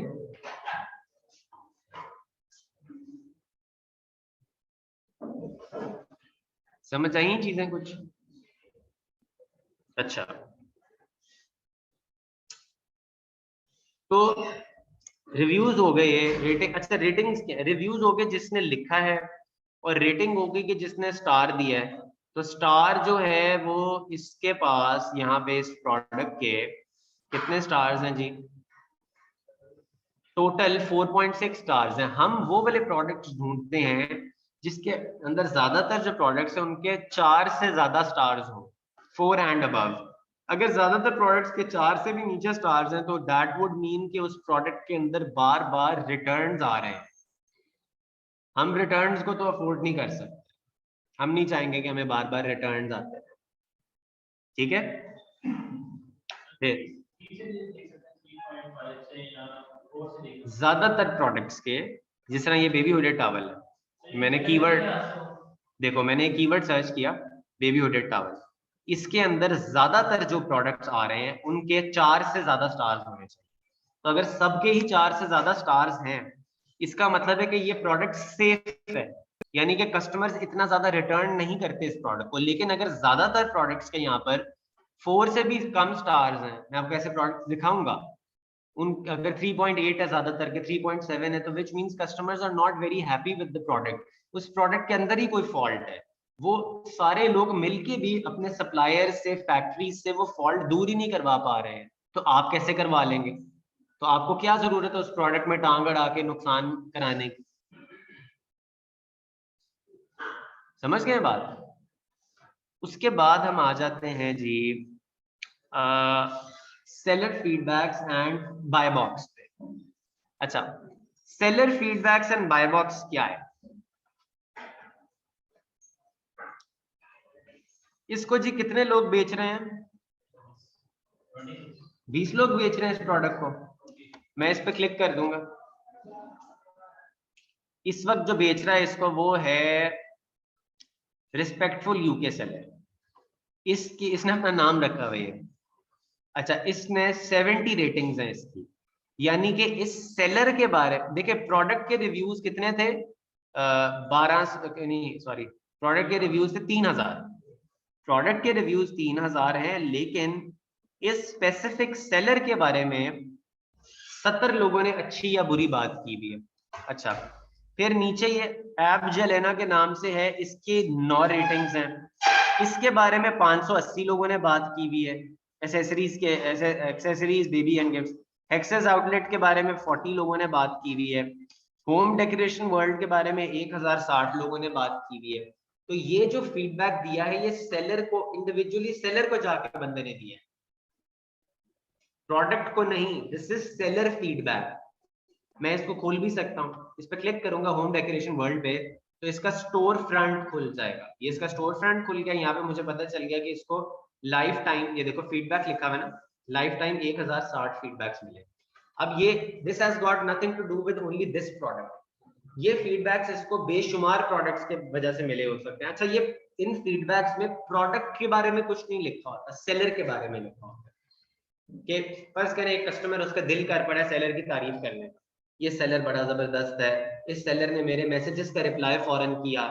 A: समझ आई चीजें कुछ? अच्छा, तो रिव्यूज हो गए, रेटिंग। अच्छा, रेटिंग्स क्या? रिव्यूज हो गए जिसने लिखा है, और रेटिंग हो गई कि जिसने स्टार दिया है। तो स्टार जो है वो इसके पास यहाँ पे इस प्रोडक्ट के कितने स्टार्स हैं जी? टोटल 4.6 स्टार्स हैं। हम वो वाले प्रोडक्ट्स ढूंढते हैं जिसके अंदर ज्यादातर जो प्रोडक्ट्स हैं उनके 4 से ज्यादा स्टार्स हो, 4 एंड अबव। अगर ज्यादातर प्रोडक्ट्स के 4 से भी नीचे स्टार्स हैं तो दैट वुड मीन कि उस प्रोडक्ट के अंदर बार बार रिटर्न्स आ रहे हैं। हम रिटर्न्स को तो अफोर्ड नहीं कर सकते, हम नहीं चाहेंगे कि हमें बार बार रिटर्न्स आते हैं। ठीक है, फिर ज्यादातर प्रोडक्ट्स के, जिस तरह ये बेबी हुडेड टॉवल है, मैंने कीवर्ड देखो, मैंने कीवर्ड सर्च किया बेबी हुडेड टॉवल, इसके अंदर ज्यादातर जो प्रोडक्ट्स आ रहे हैं उनके 4 से ज्यादा स्टार्स होने चाहिए। तो अगर सबके ही 4 से ज्यादा स्टार्स हैं, इसका मतलब है कि ये प्रोडक्ट सेफ है, यानी कि कस्टमर्स इतना ज्यादा रिटर्न नहीं करते इस प्रोडक्ट को। लेकिन अगर ज्यादातर प्रोडक्ट्स के यहाँ पर 4 से भी कम स्टार्स हैं, मैं आपको ऐसे प्रोडक्ट दिखाऊंगा, उन अगर 3.8 है ज्यादातर के, 3.7 है, तो which means customers are not very happy with the product. उस प्रोडक्ट के अंदर ही कोई फॉल्ट है। वो सारे लोग मिलके भी अपने सप्लायर से, फैक्ट्री से वो फॉल्ट दूर ही नहीं करवा पा रहे हैं, तो आप कैसे करवा लेंगे? तो आपको क्या जरूरत है उस प्रोडक्ट में टांग अड़ा के नुकसान कराने की? समझ गए बात? उसके बाद हम आ जाते हैं जी seller feedbacks and buy box पे। अच्छा, seller feedbacks and buy box क्या है? इसको जी कितने लोग बेच रहे हैं? 20 लोग बेच रहे हैं इस प्रोडक्ट को। मैं इस पे क्लिक कर दूंगा। इस वक्त जो बेच रहा है इसको वो है रिस्पेक्टफुल यूके सेलर। इसकी, इसने अपना नाम रखा हुआ है। अच्छा, इसने 70 रेटिंग्स हैं इसकी, यानी कि इस सेलर के बारे, देखिए प्रोडक्ट के रिव्यूज कितने थे? 12 नहीं सॉरी, प्रोडक्ट के रिव्यूज थे 3000। प्रोडक्ट के रिव्यूज 3000 हैं, लेकिन इस स्पेसिफिक सेलर के बारे में 70 लोगों ने अच्छी या बुरी बात की भी है। अच्छा, फिर नीचे ये ऐप जेलेना के नाम से है, इसके 9 रेटिंग्स हैं। इसके बारे में 580 लोगों ने बात की भी है। एसेसरीज के, accessories, baby and gifts. Excess outlet के बारे में 40 लोगों ने बात की हुई है। होम डेकोरेशन वर्ल्ड के बारे में 1060 लोगों ने बात की हुई है। तो ये जो फीडबैक दिया है, ये सेलर को, इंडिविजुअली सेलर को जाके बंदे ने दिया है, प्रोडक्ट को नहीं। This is seller feedback. मैं इसको खोल भी सकता हूँ, इस पर क्लिक करूंगा होम डेकोरेशन वर्ल्ड पे, तो इसका स्टोर फ्रंट खुल जाएगा। ये इसका स्टोर फ्रंट खुल गया। यहाँ पे मुझे पता चल गया कि इसको लाइफ टाइम, ये देखो फीडबैक लिखा हुआ है ना, लाइफ टाइम 1060 फीडबैक्स मिले। अब ये this has got nothing to do with only this product. ये फीडबैक्स इसको बेशुमार प्रोडक्ट्स के वजह से मिले हो सकते हैं। अच्छा, ये इन फीडबैक्स में प्रोडक्ट के बारे में कुछ नहीं लिखा होता, सेलर के बारे में लिखा होता है। कि फर्ज करें एक कस्टमर उसका दिल कर पड़ा है सेलर की तारीफ करने, ये सेलर बड़ा जबरदस्त है, इस सेलर ने मेरे मैसेजेस का रिप्लाई फौरन किया,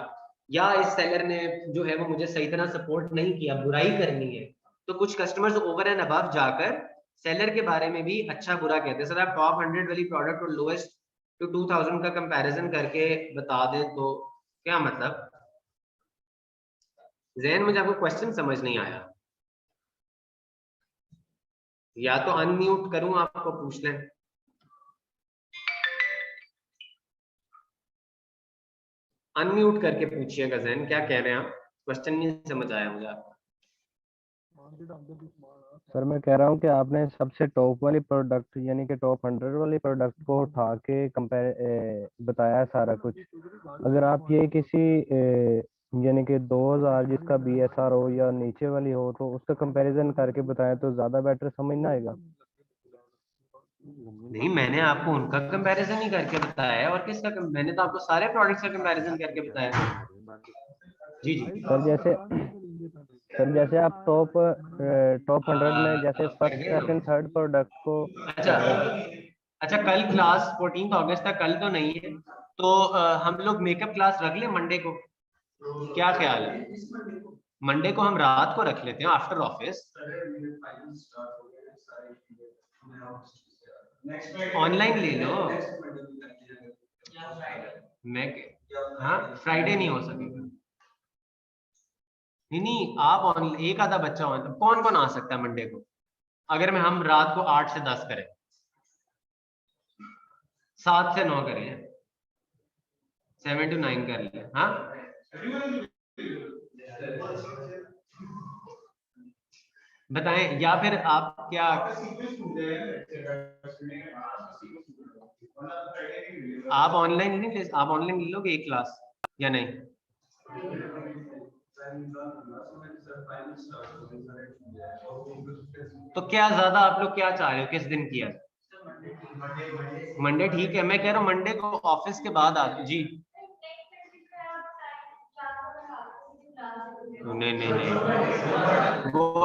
A: या इस सेलर ने जो है वो मुझे सही तरह सपोर्ट नहीं किया, बुराई करनी है, तो कुछ कस्टमर्स ओवर एंड अबव जाकर सेलर के बारे में भी अच्छा बुरा कहते हैं। सर आप टॉप 100 वाली प्रोडक्ट और लोएस्ट टू 2000 का कंपैरिजन करके बता दें तो क्या मतलब? जैन मुझे आपको क्वेश्चन समझ नहीं आया, या तो अनम्यूट करूं आपको पूछ लें। अनम्यूट करके पूछिएगा जैन, क्या कह रहे हैं आप? क्वेश्चन नहीं समझ आया मुझे आपका।
C: सर मैं कह रहा हूँ कि आपने सबसे टॉप वाली प्रोडक्ट यानी कि टॉप 100 वाली प्रोडक्ट को उठा के कंपेयर बताया है सारा कुछ। अगर आप ये किसी यानी कि 2000 जिसका BSR हो या नीचे वाली हो तो उसका कंपैरिजन करके बताएं तो ज्यादा बेटर समझ ना आएगा।
A: नहीं, मैंने आपको उनका कंपैरिजन ही करके बताया है, और किसका मैंने तो आपको सारे प्रोडक्ट्स का कंपैरिजन करके बताया। जी जी
C: सर जैसे आप टॉप 100 में जैसे
A: कर
C: फर्स्ट
A: गए ना?
C: सेकंड थर्ड प्रोडक्ट को
A: अच्छा अच्छा, कल क्लास 14 अगस्त तक, कल तो नहीं है, तो हम लोग मेकअप क्लास रख लें मंडे को, क्या ख्याल है? मंडे को हम रात को रख लेते हैं आफ्टर ऑफिस। ऑनलाइन ले लो। मैं हाँ, फ्राइडे नहीं हो सकेगा। नहीं नहीं, आप एक आधा बच्चा कौन कौन आ सकता है मंडे को? अगर मैं हम रात को 8 से 10 करें, 7 से 9 करें, 7 to 9 कर लिया। हाँ बताएं, या फिर आप क्या आप ऑनलाइन नहीं ले, आप ऑनलाइन ले लोगे एक क्लास या नहीं? तो क्या ज्यादा आप लोग क्या चाह रहे हो, किस दिन किया? मंडे ठीक है, मैं कह रहा हूँ मंडे को ऑफिस के बाद आ जी। नहीं नहीं नहीं, वो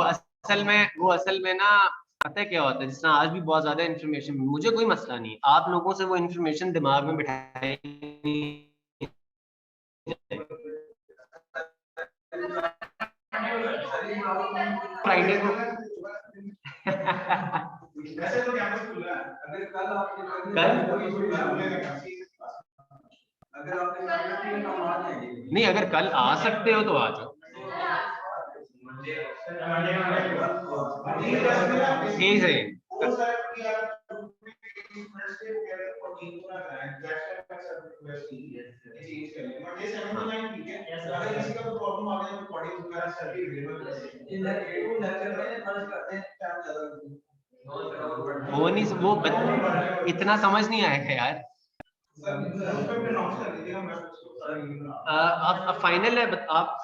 A: असल में ना, पता है क्या होता है, जिसना आज भी बहुत ज्यादा इन्फॉर्मेशन, मुझे कोई मसला नहीं, आप लोगों से वो इन्फॉर्मेशन दिमाग में बिठाई फ्राइडे को। नहीं, अगर कल आ सकते हो तो आ जाओ। ठीक है। वो नहीं, इतना समझ नहीं आएगा यार। अब फाइनल है, आप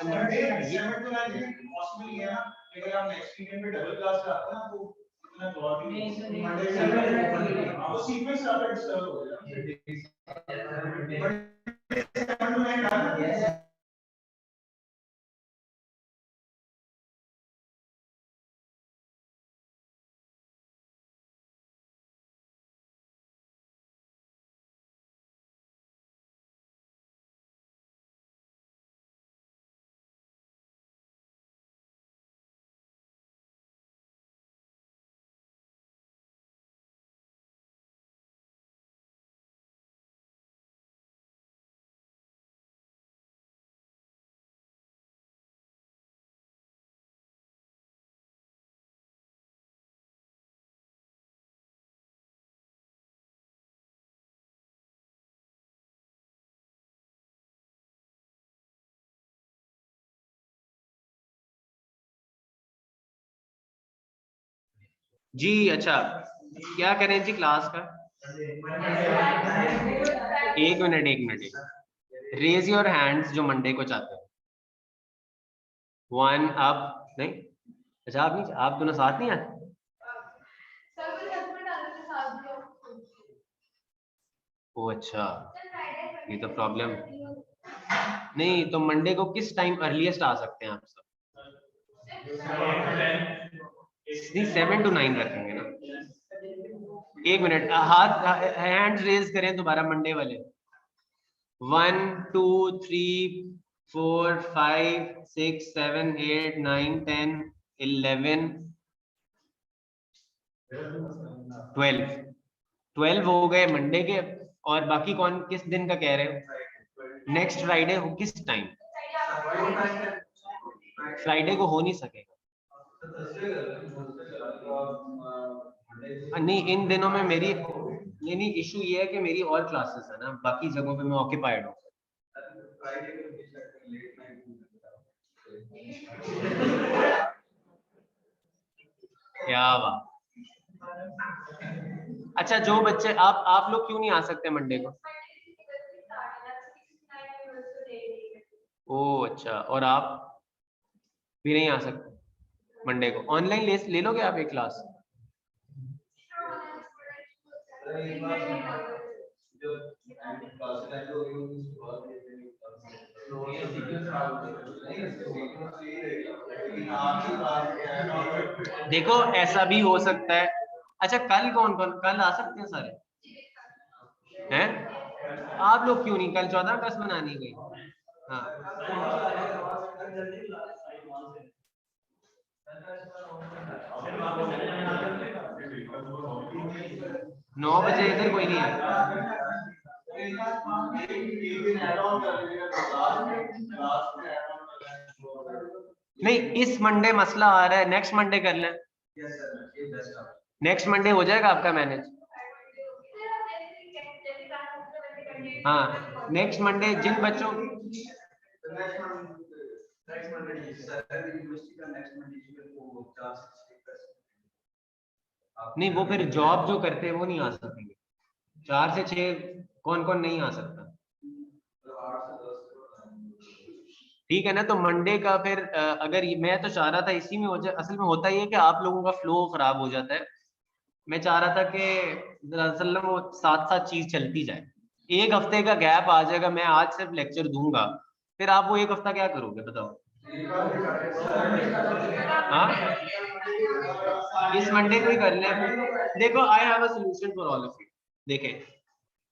A: जी अच्छा, क्या करें जी क्लास का? एक मिनट, रेज योर हैंड्स जो मंडे को चाहते हो। 1 अब नहीं, अच्छा आप नहीं, आप दोनों साथ नहीं आए? ओ अच्छा, ये तो प्रॉब्लम नहीं, तो मंडे को किस टाइम अर्लीस्ट आ सकते हैं आप सब? 7 to 9 रखेंगे ना। एक मिनट, हाथ हैंड रेज करें दोबारा मंडे वाले। 1 2 3 4 5 6 7 8 9 10 11 12 हो गए मंडे के। और बाकी कौन किस दिन का कह रहे हो? नेक्स्ट फ्राइडे हो किस टाइम? फ्राइडे को हो नहीं सकेगा। नहीं, इन दिनों में मेरी नहीं इशू ये है कि मेरी और क्लासेस है ना, बाकी जगहों पे मैं ऑक्यूपाइड हूँ। क्या बात। अच्छा, जो बच्चे आप लोग क्यों नहीं आ सकते मंडे को? ओ अच्छा, और आप भी नहीं आ सकते मंडे को? ऑनलाइन ले लोगे आप एक क्लास? देखो ऐसा भी हो सकता है। अच्छा, कल कौन कौन कल आ सकते हैं? सारे हैं? आप लोग क्यों नहीं? कल 14 अगस्त मनानी गई। हाँ 9 बजे इधर कोई नहीं है। नहीं, इस मंडे मसला आ रहा है, नेक्स्ट मंडे कर लें। नेक्स्ट मंडे हो जाएगा आपका मैनेज? हाँ नेक्स्ट मंडे जिन बच्चों नहीं, वो फिर जॉब जो करते हैं वो नहीं आ सकेंगे। 4 से 6 कौन कौन नहीं आ सकता? ठीक है ना, तो मंडे का फिर अगर मैं तो चाह रहा था इसी में हो जाए। असल में होता ही है कि आप लोगों का फ्लो खराब हो जाता है। मैं चाह रहा था कि असल में वो साथ साथ चीज चलती जाए। एक हफ्ते का गैप आ जाएगा, मैं आज सिर्फ लेक्चर दूंगा, फिर आप वो एक हफ्ता क्या करोगे बताओ? हाँ इस मंडे को ही कर लें। देखो I have a solution for all of you. देखें,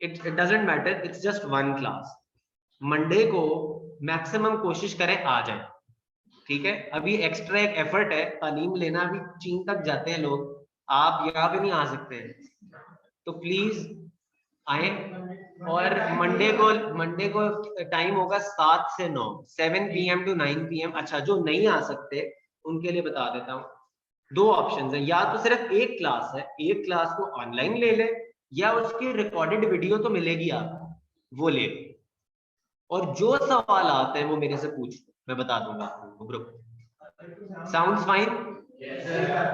A: it doesn't matter, it's just one class. Monday को मैक्सिमम कोशिश करें आ जाए, ठीक है? अभी एक्स्ट्रा एक एफर्ट है, तालीम लेना, अभी चीन तक जाते हैं लोग, आप यहाँ पे नहीं आ सकते हैं, तो प्लीज आए। और मंडे को टाइम होगा 7 से 9, 7 PM to 9 PM। अच्छा, जो नहीं आ सकते उनके लिए बता देता हूँ, 2 ऑप्शन है। या तो सिर्फ एक क्लास है, एक क्लास को ऑनलाइन ले ले, या उसकी रिकॉर्डेड वीडियो तो मिलेगी आपको, वो ले लो। और जो सवाल आते हैं वो मेरे से पूछ, मैं बता दूंगा आपको ग्रुप। Sounds fine?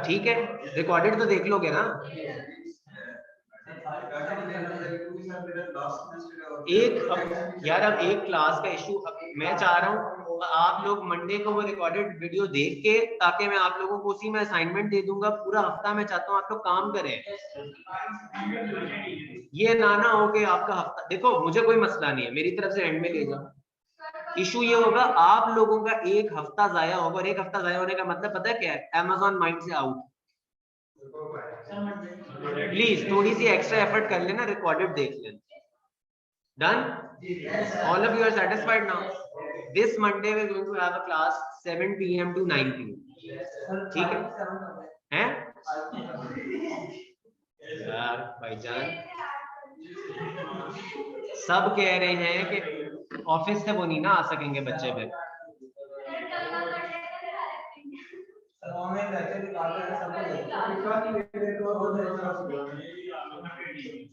A: ठीक है, रिकॉर्डेड तो देख लोगे ना? यार अब एक क्लास का इशू, मैं चाह रहा हूँ आप लोग मंडे को वो रिकॉर्डेड वीडियो देख के, ताकि मैं आप लोगों को उसी में असाइनमेंट दे दूंगा। पूरा हफ्ता मैं चाहता हूँ आप लोग काम करें, ये ना हो कि आपका हफ्ता। देखो मुझे कोई मसला नहीं है, मेरी तरफ से एंड में ले जाओ। इशू ये होगा आप लोगों का एक हफ्ता जाया होगा, और एक हफ्ता जाया होने का मतलब पता है क्या है? Amazon माइंड से आउट। प्लीज थोड़ी सी एक्स्ट्रा एफर्ट कर लेना, रिकॉर्डेड देख लेना। Done? All of you are satisfied now? This Monday we are going to have a class 7 PM to 9 PM। ठीक है? हैं? यार भाईजान सब कह रहे हैं कि ऑफिस से वो नहीं ना आ सकेंगे बच्चे पे।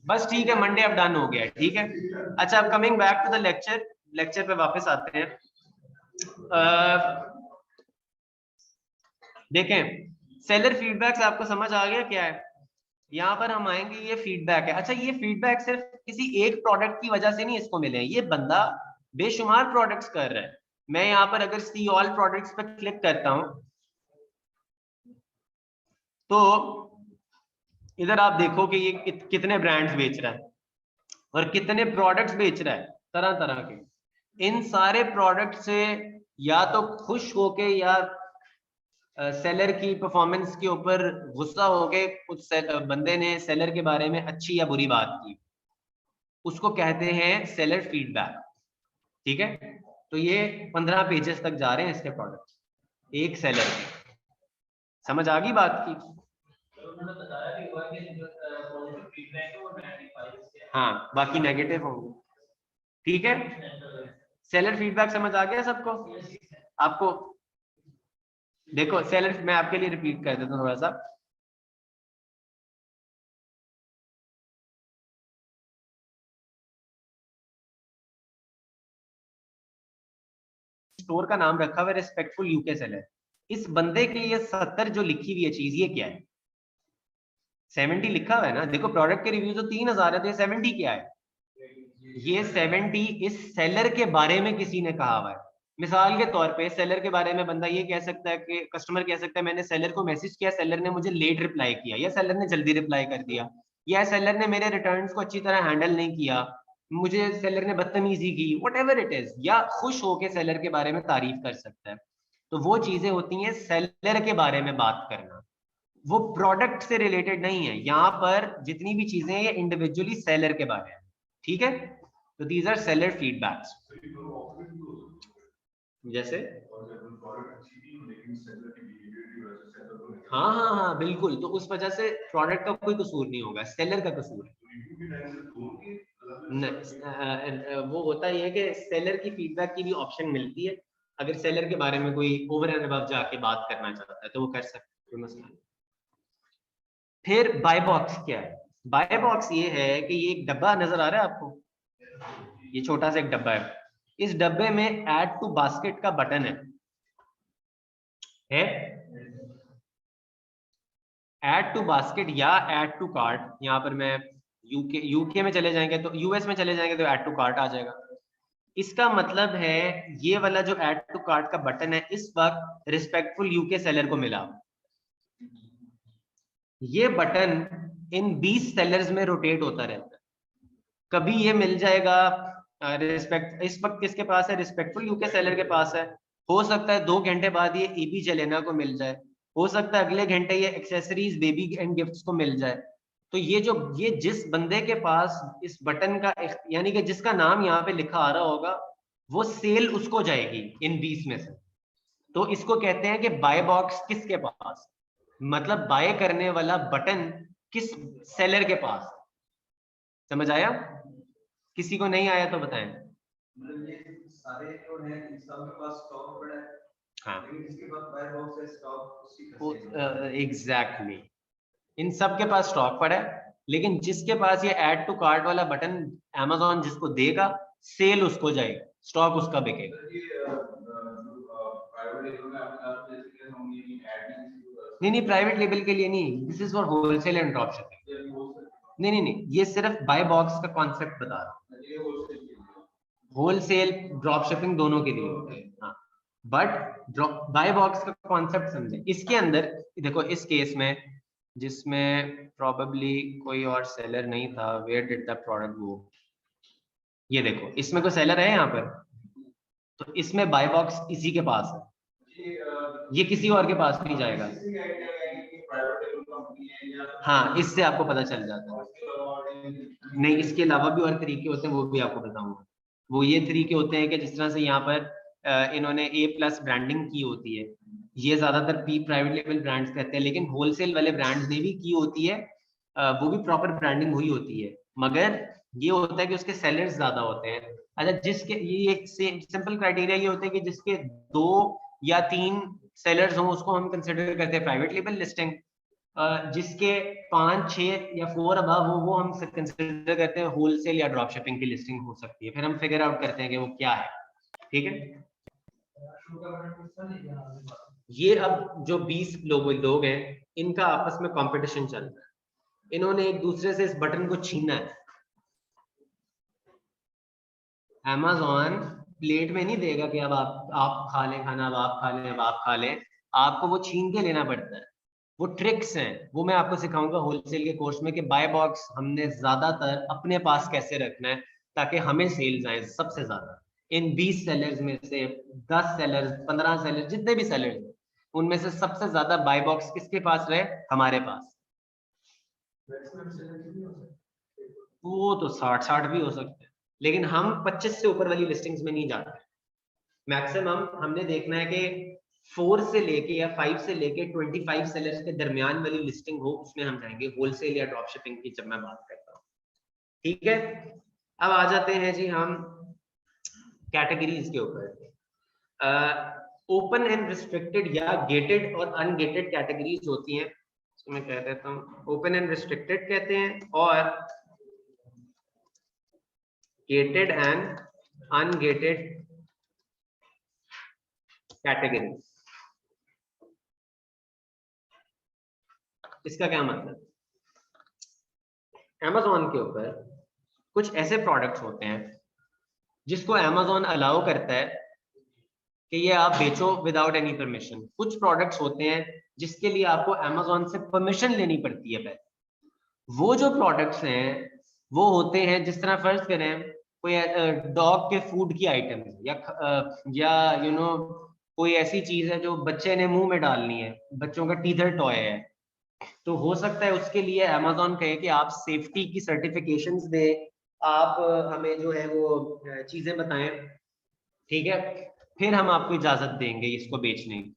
A: बस ठीक है, मंडे अब डन हो गया, ठीक है? अच्छा, अब coming back to the lecture पे वापस आते हैं। देखें, सेलर फीडबैक से आपको समझ आ गया क्या है? यहाँ पर हम आएंगे, ये फीडबैक है। अच्छा, ये फीडबैक सिर्फ किसी एक प्रोडक्ट की वजह से नहीं इसको मिले, ये बंदा बेशुमार प्रोडक्ट्स कर रहा है। मैं यहाँ पर अगर सी ऑल प्रोडक्ट्स पर क्लिक करता हूं तो इधर आप देखो कि ये कितने ब्रांड्स बेच रहा है और कितने प्रोडक्ट्स बेच रहा है, तरह तरह के। इन सारे प्रोडक्ट से या तो खुश होके या सेलर की परफॉर्मेंस के ऊपर गुस्सा हो के उस बंदे ने सेलर के बारे में अच्छी या बुरी बात की, उसको कहते हैं सेलर फीडबैक। ठीक है, तो ये 15 पेजेस तक जा रहे हैं इसके प्रोडक्ट, एक सेलर के। समझ आ गई बात की? हाँ, बाकी नेगेटिव होंगे। ठीक है, सेलर फीडबैक समझ आ गया सबको? आपको देखो सेलर, मैं आपके लिए रिपीट कर देता हूँ थोड़ा सा। स्टोर का नाम रखा हुआ है रिस्पेक्टफुल यूके सेलर। इस बंदे के लिए 70 जो लिखी हुई है चीज, ये क्या है? 70 लिखा हुआ है ना, देखो प्रोडक्ट के रिव्यू तो 3000 है, तो ये 70 क्या है? ये 70 इस सेलर के बारे में किसी ने कहा हुआ है। मिसाल के तौर पे सेलर के बारे में बंदा ये कह सकता है कि कस्टमर कह सकता है मैंने सेलर को मैसेज किया, सेलर ने मुझे लेट रिप्लाई किया, या सेलर ने जल्दी रिप्लाई कर दिया, या सेलर ने मेरे रिटर्न्स को अच्छी तरह हैंडल नहीं किया, मुझे सेलर ने बदतमीजी की, व्हाटएवर इट इज, या खुश होके सेलर के बारे में तारीफ कर सकता है। तो वो चीजें होती हैं सेलर के बारे में बात करना, वो प्रोडक्ट से रिलेटेड नहीं है। यहाँ पर जितनी भी चीजें हैं ये इंडिविजुअली सेलर के बारे में। ठीक है, तो दीज आर सेलर फीडबैक्स। जैसे हाँ हाँ हाँ बिल्कुल, तो उस वजह से प्रोडक्ट का कोई कसूर नहीं होगा, सेलर का कसूर है। वो होता ही है कि सेलर की फीडबैक की भी ऑप्शन मिलती है, अगर सेलर के बारे में कोई ओवर एंड अबव जाके बात करना चाहता है तो वो कर सकता है, कोई मसला नहीं। फिर बाय बॉक्स क्या है? बाय बॉक्स ये है कि ये एक डब्बा नजर आ रहा है आपको, ये छोटा सा एक डब्बा है, इस डब्बे में ऐड टू बास्केट का बटन है ऐड टू बास्केट या ऐड टू कार्ट। यहाँ पर मैं यूके में चले जाएंगे तो, यूएस में चले जाएंगे तो ऐड टू कार्ट आ जाएगा। इसका मतलब है ये वाला जो ऐड टू कार्ट का बटन है इस वक्त रिस्पेक्टफुल यूके सेलर को मिला। ये बटन इन 20 सेलर्स में रोटेट होता रहता है, कभी ये मिल जाएगा रिस्पेक्ट, इस वक्त किसके पास है? रिस्पेक्टफुल यूके सेलर के पास है। हो सकता है 2 घंटे बाद ये ईबी जेलेना को मिल जाए, हो सकता है अगले घंटे ये एक्सेसरीज बेबी एंड गिफ्ट्स को मिल जाए। तो ये जिस बंदे के पास इस बटन का यानी कि जिसका नाम यहाँ पे लिखा आ रहा होगा वो सेल उसको जाएगी इन 20 में से। तो इसको कहते हैं कि बाय बॉक्स किसके पास, मतलब बाय करने वाला बटन किस सेलर के पास। समझ आया? किसी को नहीं आया तो बताएं।
B: मतलब ये सारे जो है सबके पास स्टॉक पड़ा है,
A: हाँ,
B: लेकिन इसके पास बाय बॉक्स है स्टॉक उसी
A: एग्जैक्टली इन सब के पास स्टॉक पड़ा है, लेकिन जिसके पास ये ऐड टू कार्ट वाला बटन अमेज़न जिसको देगा, सेल उसको जाएगा, स्टॉक उसका बिकेगा। नहीं, प्राइवेट लेबल के लिए नहीं, this is for wholesale and drop shipping. नहीं, ये सिर्फ बाय बॉक्स का कॉन्सेप्ट बता रहा हूँ, होलसेल ड्रॉप शिपिंग दोनों के लिए होता है। हाँ, बट बाय बॉक्स का कॉन्सेप्ट समझे। इसके अंदर देखो, इस केस में जिसमें प्रोबेबली कोई और सेलर नहीं था, वेयर डिड द प्रोडक्ट गो, ये देखो इसमें कोई सेलर है यहाँ पर, तो इसमें बाय बॉक्स इसी के पास है, ये किसी और के पास नहीं जाएगा। हाँ, इससे आपको पता चल जाता है। नहीं, इसके अलावा भी और तरीके होते हैं, वो भी आपको बताऊंगा। वो ये तरीके होते हैं कि जिस तरह से यहाँ पर इन्होंने A+ ब्रांडिंग की होती है, ये ज्यादातर प्राइवेट लेवल ब्रांड्स कहते हैं, लेकिन होलसेल वाले ब्रांड्स ने भी की होती है, वो भी प्रॉपर ब्रांडिंग हुई होती है, मगर ये होता है कि उसके सेलर्स ज्यादा होते हैं। अच्छा, जिसके ये सिंपल क्राइटेरिया ये होता है कि जिसके 2 या 3 सेलर्स हों उसको हम कंसिडर करते हैं प्राइवेट लेवल लिस्टिंग, जिसके 5, 6 या 4 अबव हो वो हम कंसिडर करते हैं होलसेल या ड्रॉप शिपिंग की लिस्टिंग हो सकती है। फिर हम फिगर आउट करते हैं कि वो क्या है। ठीक है, ये अब जो 20 लोग हैं इनका आपस में कंपटीशन चल रहा है, इन्होंने एक दूसरे से इस बटन को छीना है। Amazon प्लेट में नहीं देगा कि अब आप खा लें खाना, अब आप खा लें, अब आप खा लें, आपको वो छीन के लेना पड़ता है। वो ट्रिक्स हैं, वो मैं आपको सिखाऊंगा होलसेल के कोर्स में कि बाय बॉक्स हमने ज्यादातर अपने पास कैसे रखना है ताकि हमें सेल्स आए सबसे ज्यादा। इन 20 सेलर्स में से 10 सेलर्स, 15 सेलर्स, जितने भी सेलर्स, उनमें से सबसे ज्यादा बाय बॉक्स किसके पास रहे? हमारे पास। वो तो 60 भी हो सकते हैं, लेकिन हम 25 से ऊपर वाली लिस्टिंग्स में नहीं जाते। मैक्सिमम हमने देखना है कि 4 से लेके या 5 से लेके 25 सेलर्स के दरमियान वाली लिस्टिंग हो, उसमें हम जाएंगे होलसेल या ड्रॉप शिपिंग की जब मैं बात करता हूँ। ठीक है, अब आ जाते हैं जी हम कैटेगरीज के ऊपर। ओपन एंड रिस्ट्रिक्टेड या गेटेड और अनगेटेड कैटेगरीज होती हैं, तो मैं कह देता हूँ ओपन एंड रिस्ट्रिक्टेड कहते हैं और गेटेड एंड अनगेटेड कैटेगरी। इसका क्या मतलब? Amazon के ऊपर कुछ ऐसे प्रोडक्ट्स होते हैं जिसको Amazon अलाउ करता है कि ये आप बेचो विदाउट एनी परमिशन। कुछ प्रोडक्ट्स होते हैं जिसके लिए आपको Amazon से परमिशन लेनी पड़ती है पहले। वो जो प्रोडक्ट्स हैं वो होते हैं, जिस तरह फर्ज करें कोई डॉग के फूड की आइटम या यू नो कोई ऐसी चीज है जो बच्चे ने मुंह में डालनी है, बच्चों का टीथर टॉय है, तो हो सकता है उसके लिए Amazon कहे कि आप सेफ्टी की सर्टिफिकेशंस दें, आप हमें जो है वो चीजें बताएं, ठीक है, फिर हम आपको इजाजत देंगे इसको बेचने की।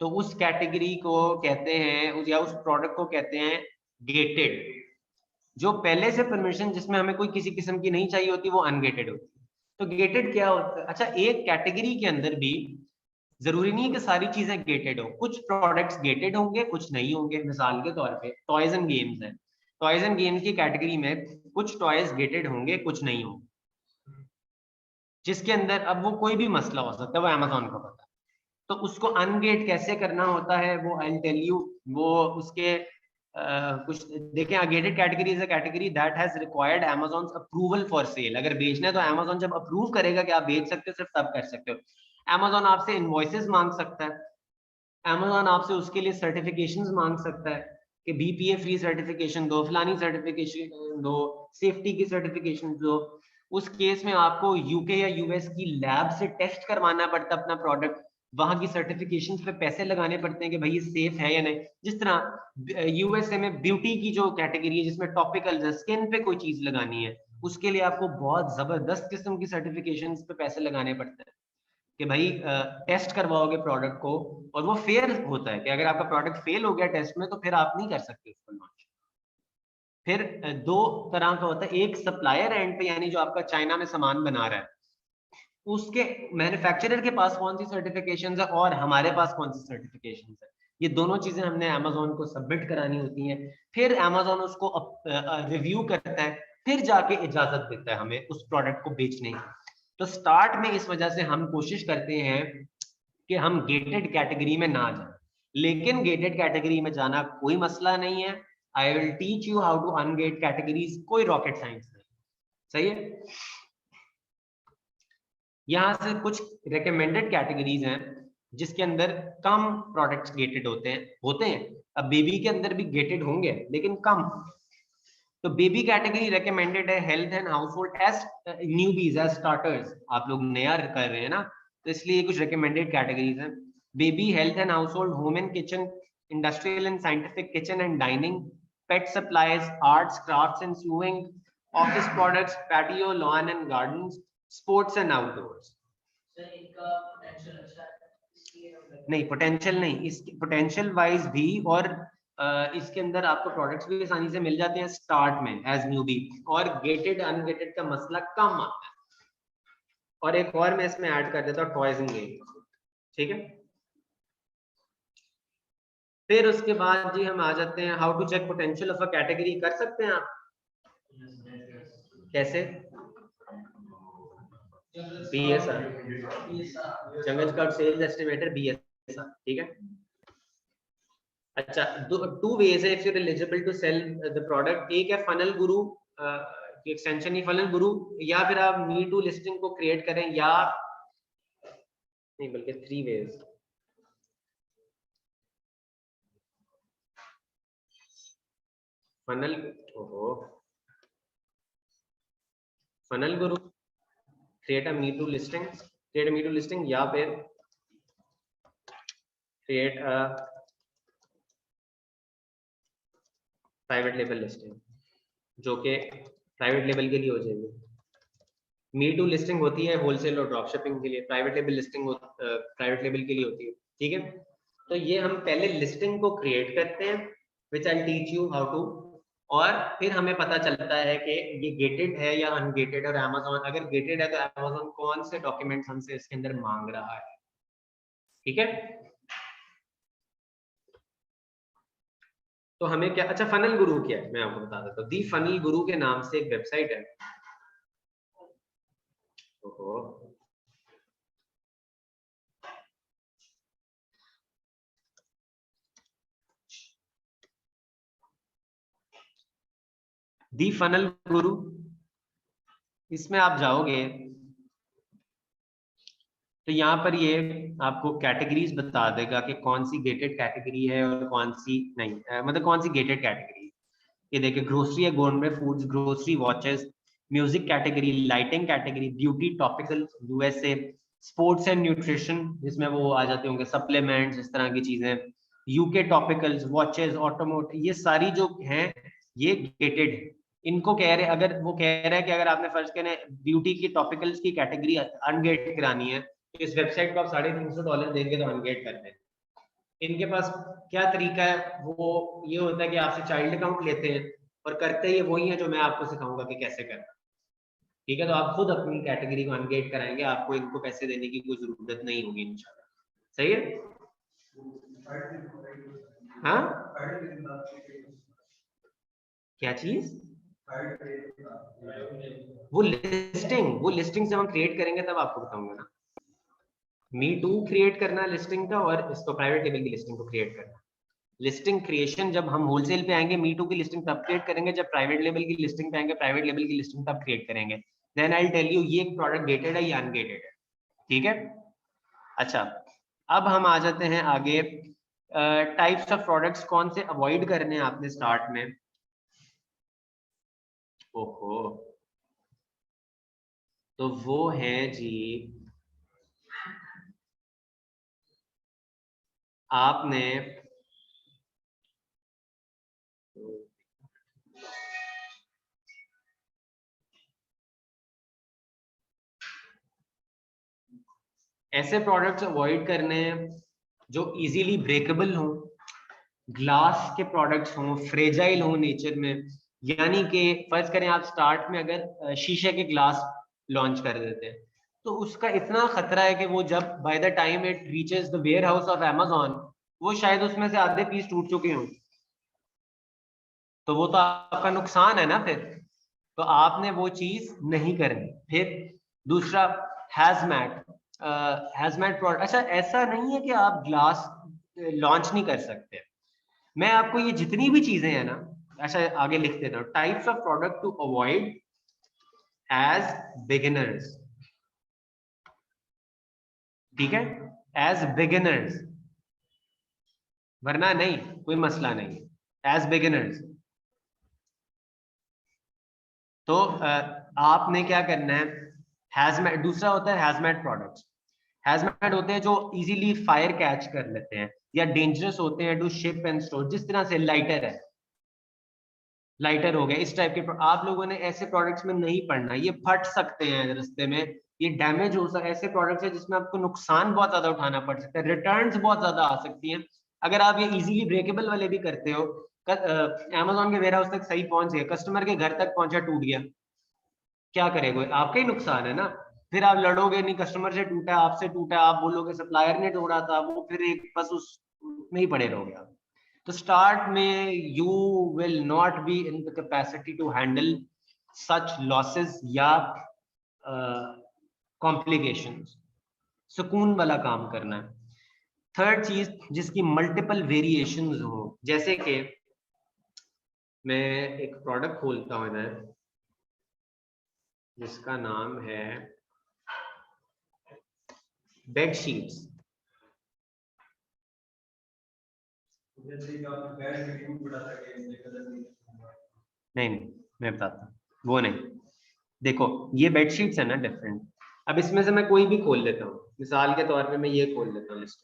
A: तो उस कैटेगरी को कहते हैं या उस प्रोडक्ट को कहते हैं गेटेड। जो पहले से परमिशन जिसमें हमें कोई किसी किस्म की नहीं चाहिए होती वो अनगेटेड होती है। तो गेटेड क्या होता है? अच्छा, एक कैटेगरी के अंदर भी जरूरी नहीं है कि सारी चीजें गेटेड हो, कुछ प्रोडक्ट्स गेटेड होंगे कुछ नहीं होंगे। मिसाल के तौर पे टॉयज एंड गेम्स है, टॉयज एंड गेम्स की कैटेगरी में कुछ टॉयज गेटेड होंगे कुछ नहीं होंगे, जिसके अंदर अब वो कोई भी मसला हो सकता है, वो Amazon को पता है। तो उसको अनगेट कैसे करना होता है वो आई टेल यू। वो उसके कुछ देखें, gated category is a category that has required Amazon's approval for sale. अगर बेचना है तो Amazon जब अप्रूव करेगा कि आप बेच सकते हो, सिर्फ तब कर सकते हो। Amazon आपसे इनवॉइसेस मांग सकता है, Amazon आपसे उसके लिए सर्टिफिकेशंस मांग सकता है कि BPA फ्री सर्टिफिकेशन दो, फलानी सर्टिफिकेशन दो, सेफ्टी की सर्टिफिकेशन दो। उस केस में आपको यूके या यूएस की लैब से टेस्ट करवाना पड़ता है अपना प्रोडक्ट, वहां की सर्टिफिकेशंस पे पैसे लगाने पड़ते हैं कि भाई ये सेफ है या नहीं। जिस तरह यूएसए में ब्यूटी की जो कैटेगरी है जिसमें टॉपिकल स्किन पे कोई चीज लगानी है, उसके लिए आपको बहुत जबरदस्त किस्म की सर्टिफिकेशंस पे पैसे लगाने पड़ते हैं कि भाई टेस्ट करवाओगे प्रोडक्ट को, और वो फेयर होता है कि अगर आपका प्रोडक्ट फेल हो गया टेस्ट में तो फिर आप नहीं कर सकते उसको लॉन्च। फिर दो तरह का होता है, एक सप्लायर एंड पे यानी जो आपका चाइना में सामान बना रहा है उसके मैन्युफैक्चरर के पास कौन सी सर्टिफिकेशन है और हमारे पास कौन सी सर्टिफिकेशन है। ये दोनों चीजें हमने Amazon को सबमिट करानी होती हैं, फिर Amazon उसको रिव्यू करता है, फिर जाके इजाजत देता है हमें उस प्रोडक्ट को बेचने की। तो स्टार्ट में इस वजह से हम कोशिश करते हैं कि हम गेटेड कैटेगरी में ना जाए, लेकिन गेटेड कैटेगरी में जाना कोई मसला नहीं है। I will teach you how to ungate categories, कोई रॉकेट साइंस नहीं। सही है। यहाँ से कुछ रिकमेंडेड कैटेगरीज हैं जिसके अंदर कम प्रोडक्ट्स गेटेड होते हैं। अब बेबी के अंदर भी गेटेड होंगे लेकिन कम। तो बेबी कैटेगरी रिकमेंडेड है health and household as newbies as starters. आप लोग नया कर रहे हैं ना, तो इसलिए कुछ रिकमेंडेड कैटेगरीज हैं। Baby health and household, home and kitchen, industrial and scientific kitchen and dining, pet supplies, arts crafts and sewing, office products, patio lawn and gardens, sports and outdoors. नहीं, पोटेंशियल नहीं, इस potential wise भी, और इसके अंदर आपको products भी आसानी से मिल जाते हैं स्टार्ट में एज न्यूबी, और गेटेड अनगेटेड का मसला कम आता है। और एक और मैं इसमें ऐड कर देता हूँ, टॉयज एंड गेम्स। ठीक है, फिर उसके बाद जी हम आ जाते हैं how to check potential of a category. कर सकते हैं आप? कैसे? BSR, Jungle Scout sales estimator, BSR। ठीक है। अच्छा, टू वेज है if you are eligible to sell the product. एक है फनल गुरु की एक्सटेंशन ही फनल गुरु, या फिर आप मी टू लिस्टिंग को क्रिएट करें, या नहीं बल्कि 3 वेज। फनल, ओहो, funnel guru, create a me too listing, या फिर create a private label listing, जो कि प्राइवेट लेबल के लिए हो जाएगी। मी टू लिस्टिंग होती है होलसेल और ड्रॉप शिपिंग के लिए, private label listing private label के लिए होती है, ठीक है। तो ये हम पहले लिस्टिंग को क्रिएट करते हैं, which I teach you how to, और फिर हमें पता चलता है कि ये गेटेड है या अनगेटेड, और अमेज़न अगर गेटेड है तो अमेज़न कौन से डॉक्यूमेंट्स हमसे इसके अंदर मांग रहा है, ठीक है। तो हमें क्या, अच्छा फनल गुरु क्या है मैं आपको बता देता हूँ। दी फनल गुरु के नाम से एक वेबसाइट है। ओहो, दी फनल गुरु, इसमें आप जाओगे तो यहाँ पर ये आपको कैटेगरीज बता देगा कि कौन सी गेटेड कैटेगरी है और कौन सी नहीं, मतलब कौन सी गेटेड कैटेगरी। ये देखिए, ग्रोसरी है, gourmet foods, grocery, watches, music category, lighting category, beauty, topical, USA, sports and nutrition, जिसमें वो आ जाते होंगे सप्लीमेंट्स, इस तरह की चीजें, यूके टॉपिकल्स, वॉचेस, ऑटोमोटिव, ये सारी जो हैं ये गेटेड है। इनको कह रहे, अगर वो कह रहा है कि अगर आपने फर्ज करें ब्यूटी की टॉपिकल्स की कैटेगरी अनगेट करानी है, तो इस वेबसाइट को आप $350 देंगे तो अनगेट कर दें। इनके पास क्या तरीका है, वो ये होता है कि आपसे चाइल्ड अकाउंट लेते हैं और करते ही वही है जो मैं आपको सिखाऊंगा कि कैसे करना, ठीक है। तो आप खुद अपनी कैटेगरी को अनगेट कराएंगे, आपको इनको पैसे देने की कोई जरूरत नहीं होगी इंशाल्लाह, सही है। हाँ, क्या चीज, वो लिस्टिंग जब हम क्रिएट करेंगे तब आपको बताऊंगा ना। मी टू क्रिएट करना लिस्टिंग का, और इसको प्राइवेट लेवल की लिस्टिंग को क्रिएट करना। लिस्टिंग क्रिएशन जब हम होलसेल पे आएंगे, मी टू की लिस्टिंग तब क्रिएट करेंगे, जब प्राइवेट लेवल की लिस्टिंग पे आएंगे, प्राइवेट लेवल की लिस्टिंग तब क्रिएट करेंगे। Then I will tell you ये प्रोडक्ट गेटेड है या अनगेटेड है, ठीक है। अच्छा, अब हम आ जाते हैं आगे, टाइप्स ऑफ प्रोडक्ट्स कौन से अवॉइड करने हैं आपने स्टार्ट में। ओहो, तो वो है जी, आपने ऐसे प्रोडक्ट्स अवॉइड करने हैं जो इजीली ब्रेकेबल हों, ग्लास के प्रोडक्ट्स हों, फ्रेजाइल हों नेचर में। यानी कि फर्ज करें आप स्टार्ट में अगर शीशे के ग्लास लॉन्च कर देते हैं, तो उसका इतना खतरा है कि वो जब by the time it reaches the warehouse of Amazon, वो शायद उसमें से आधे पीस टूट चुके हों, तो वो तो आपका नुकसान है ना फिर। तो आपने वो चीज नहीं करनी। फिर दूसरा, हैजमैट, हैजमैट प्रोडक्ट। अच्छा, ऐसा नहीं है कि आप ग्लास लॉन्च नहीं कर सकते, मैं आपको ये जितनी भी चीजें हैं ना, अच्छा आगे लिख देता हूँ, types of product to avoid as beginners, ठीक है, एज बिगिनर्स, वरना नहीं कोई मसला नहीं, एज बिगिनर्स। तो आपने क्या करना है, हैजमैट, दूसरा होता है हैजमैट प्रोडक्ट्स। हैजमैट होते हैं जो इजीली फायर कैच कर लेते हैं या डेंजरस होते हैं टू शिप एंड स्टोर, जिस तरह से लाइटर है, लाइटर हो गया, इस टाइप के। आप लोगों ने ऐसे प्रोडक्ट्स में नहीं पढ़ना, ये फट सकते हैं रास्ते में, ये डैमेज हो सकते, ऐसे प्रोडक्ट्स है जिसमें आपको नुकसान बहुत ज्यादा उठाना पड़ सकता है, रिटर्न्स बहुत ज्यादा आ सकती हैं। अगर आप ये इजीली ब्रेकेबल वाले भी करते हो, अमेज़न के वेयर हाउस तक सही पहुंच गए, कस्टमर के घर तक पहुंचा, टूट गया, क्या करेगा, आपका ही नुकसान है ना। फिर आप लड़ोगे नहीं, कस्टमर से टूटा, आपसे टूटा, आप बोलोगे सप्लायर ने तोड़ा था, वो फिर एक बस उस में ही पड़े रहोगे आप। तो स्टार्ट में you will not be in the capacity to handle such losses या कॉम्प्लिकेशंस, सुकून वाला काम करना है। थर्ड चीज, जिसकी मल्टीपल वेरिएशंस हो, जैसे कि मैं एक प्रोडक्ट खोलता हूं इधर जिसका नाम है बेड शीट्स। नहीं मैं बताता हूँ, वो नहीं, देखो ये बेडशीट्स है ना डिफरेंट। अब इसमें से मैं कोई भी खोल लेता हूँ, मिसाल के तौर पे मैं ये खोल लेता हूँ लिस्ट,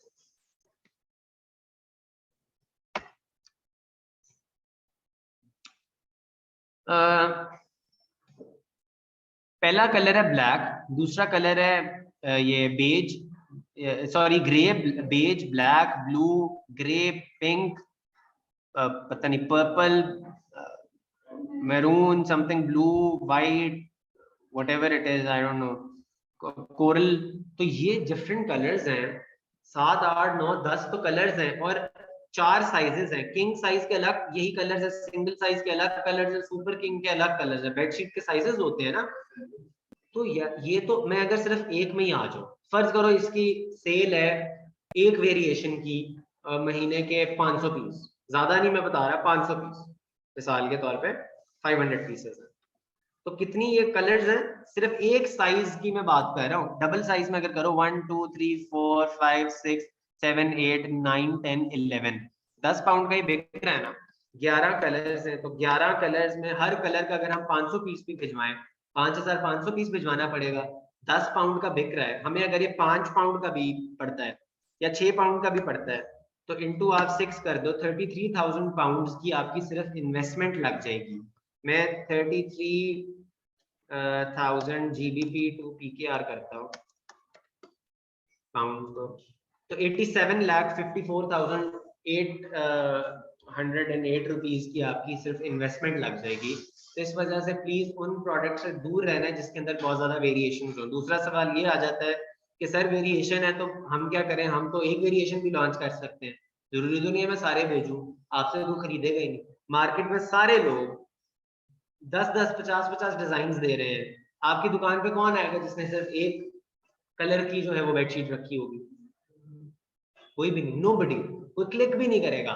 A: पहला कलर है ब्लैक, दूसरा कलर है ये beige, sorry grey, beige, black, blue, grey, pink, पता नहीं purple, maroon, something blue, white, whatever it is, I don't know, coral. तो ये डिफरेंट कलर्स हैं, 7 8 9 10 तो कलर्स हैं, और 4 साइजेस हैं। किंग साइज के अलग यही कलर्स है, सिंगल साइज के अलग कलर्स है, सुपर किंग के अलग कलर्स है, बेडशीट के साइजेस होते हैं ना। तो ये तो मैं अगर सिर्फ एक में ही आ जाऊं, फर्ज करो इसकी सेल है एक वेरिएशन की महीने के 500 पीस, ज्यादा नहीं मैं बता रहा, 500 पीस मिसाल के तौर पे 500 पीसेस है, तो कितनी ये कलर्स हैं? सिर्फ एक साइज की मैं बात कर रहा हूँ। डबल साइज में अगर करो 1 2 3 4 5 6 7 8 9 10 11, 10 पाउंड का ही बिक रहा है ना, 11 कलर्स हैं, तो 11 कलर्स में हर कलर का अगर हम 500 पीस भी भिजवाएं, 5500 पीस भिजवाना पड़ेगा। 10 पाउंड का बिक रहा है, हमें अगर ये 5 पाउंड का भी पड़ता है या 6 पाउंड का भी पड़ता है, तो इंटू आप 6 कर दो, 33,000 पाउंड की आपकी सिर्फ इन्वेस्टमेंट लग जाएगी। मैं 33,000 GBP टू PKR करता हूँ पाउंड को, तो 87,54,808 रुपीज की आपकी सिर्फ इन्वेस्टमेंट लग जाएगी। तो इस वजह से प्लीज उन प्रोडक्ट से दूर रहना है जिसके अंदर बहुत ज्यादा वेरिएशन हो। दूसरा सवाल ये आ जाता है कि सर वेरिएशन है तो हम क्या करें, हम तो एक वेरिएशन भी लॉन्च कर सकते हैं, जरूरी तो नहीं है मैं सारे भेजूं, आपसे तो खरीदेगा ही नहीं। मार्केट में सारे लोग 10-10 50-50 डिजाइन दे रहे हैं, आपकी दुकान पे कौन आएगा जिसने सिर्फ एक कलर की जो है वो बेडशीट रखी होगी? कोई भी नहीं, नोबडी, कोई क्लिक भी नहीं करेगा।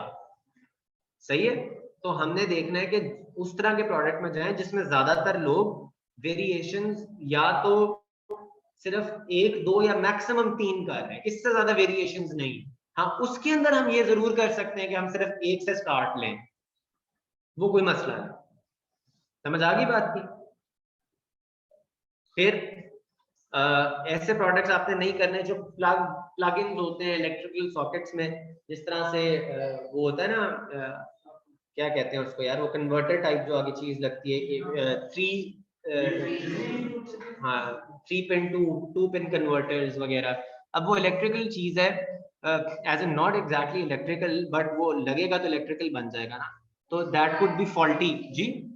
A: सही है, तो हमने देखना है कि उस तरह के प्रोडक्ट में जाएं जिसमें ज्यादातर लोग वेरिएशंस या तो सिर्फ 1 2 या मैक्सिमम 3 कर रहे हैं, इससे ज्यादा वेरिएशंस नहीं। हाँ, उसके अंदर हम ये जरूर कर सकते हैं कि हम सिर्फ एक से स्टार्ट लें, वो कोई मसला नहीं। समझ आ गई बात की? फिर ऐसे प्रोडक्ट्स आपने नहीं करने जो प्लगइन्स होते हैं इलेक्ट्रिकल सॉकेट्स में, जिस तरह से वो होता है ना, क्या कहते हैं उसको यार, वो कन्वर्टर टाइप जो आगे चीज लगती है कि 3 पिन टू पिन कन्वर्टर्स वगैरह। अब वो इलेक्ट्रिकल चीज है, as a not exactly electrical, but वो लगेगा तो इलेक्ट्रिकल बन जाएगा ना, तो दैट कुड बी फॉल्टी। जी,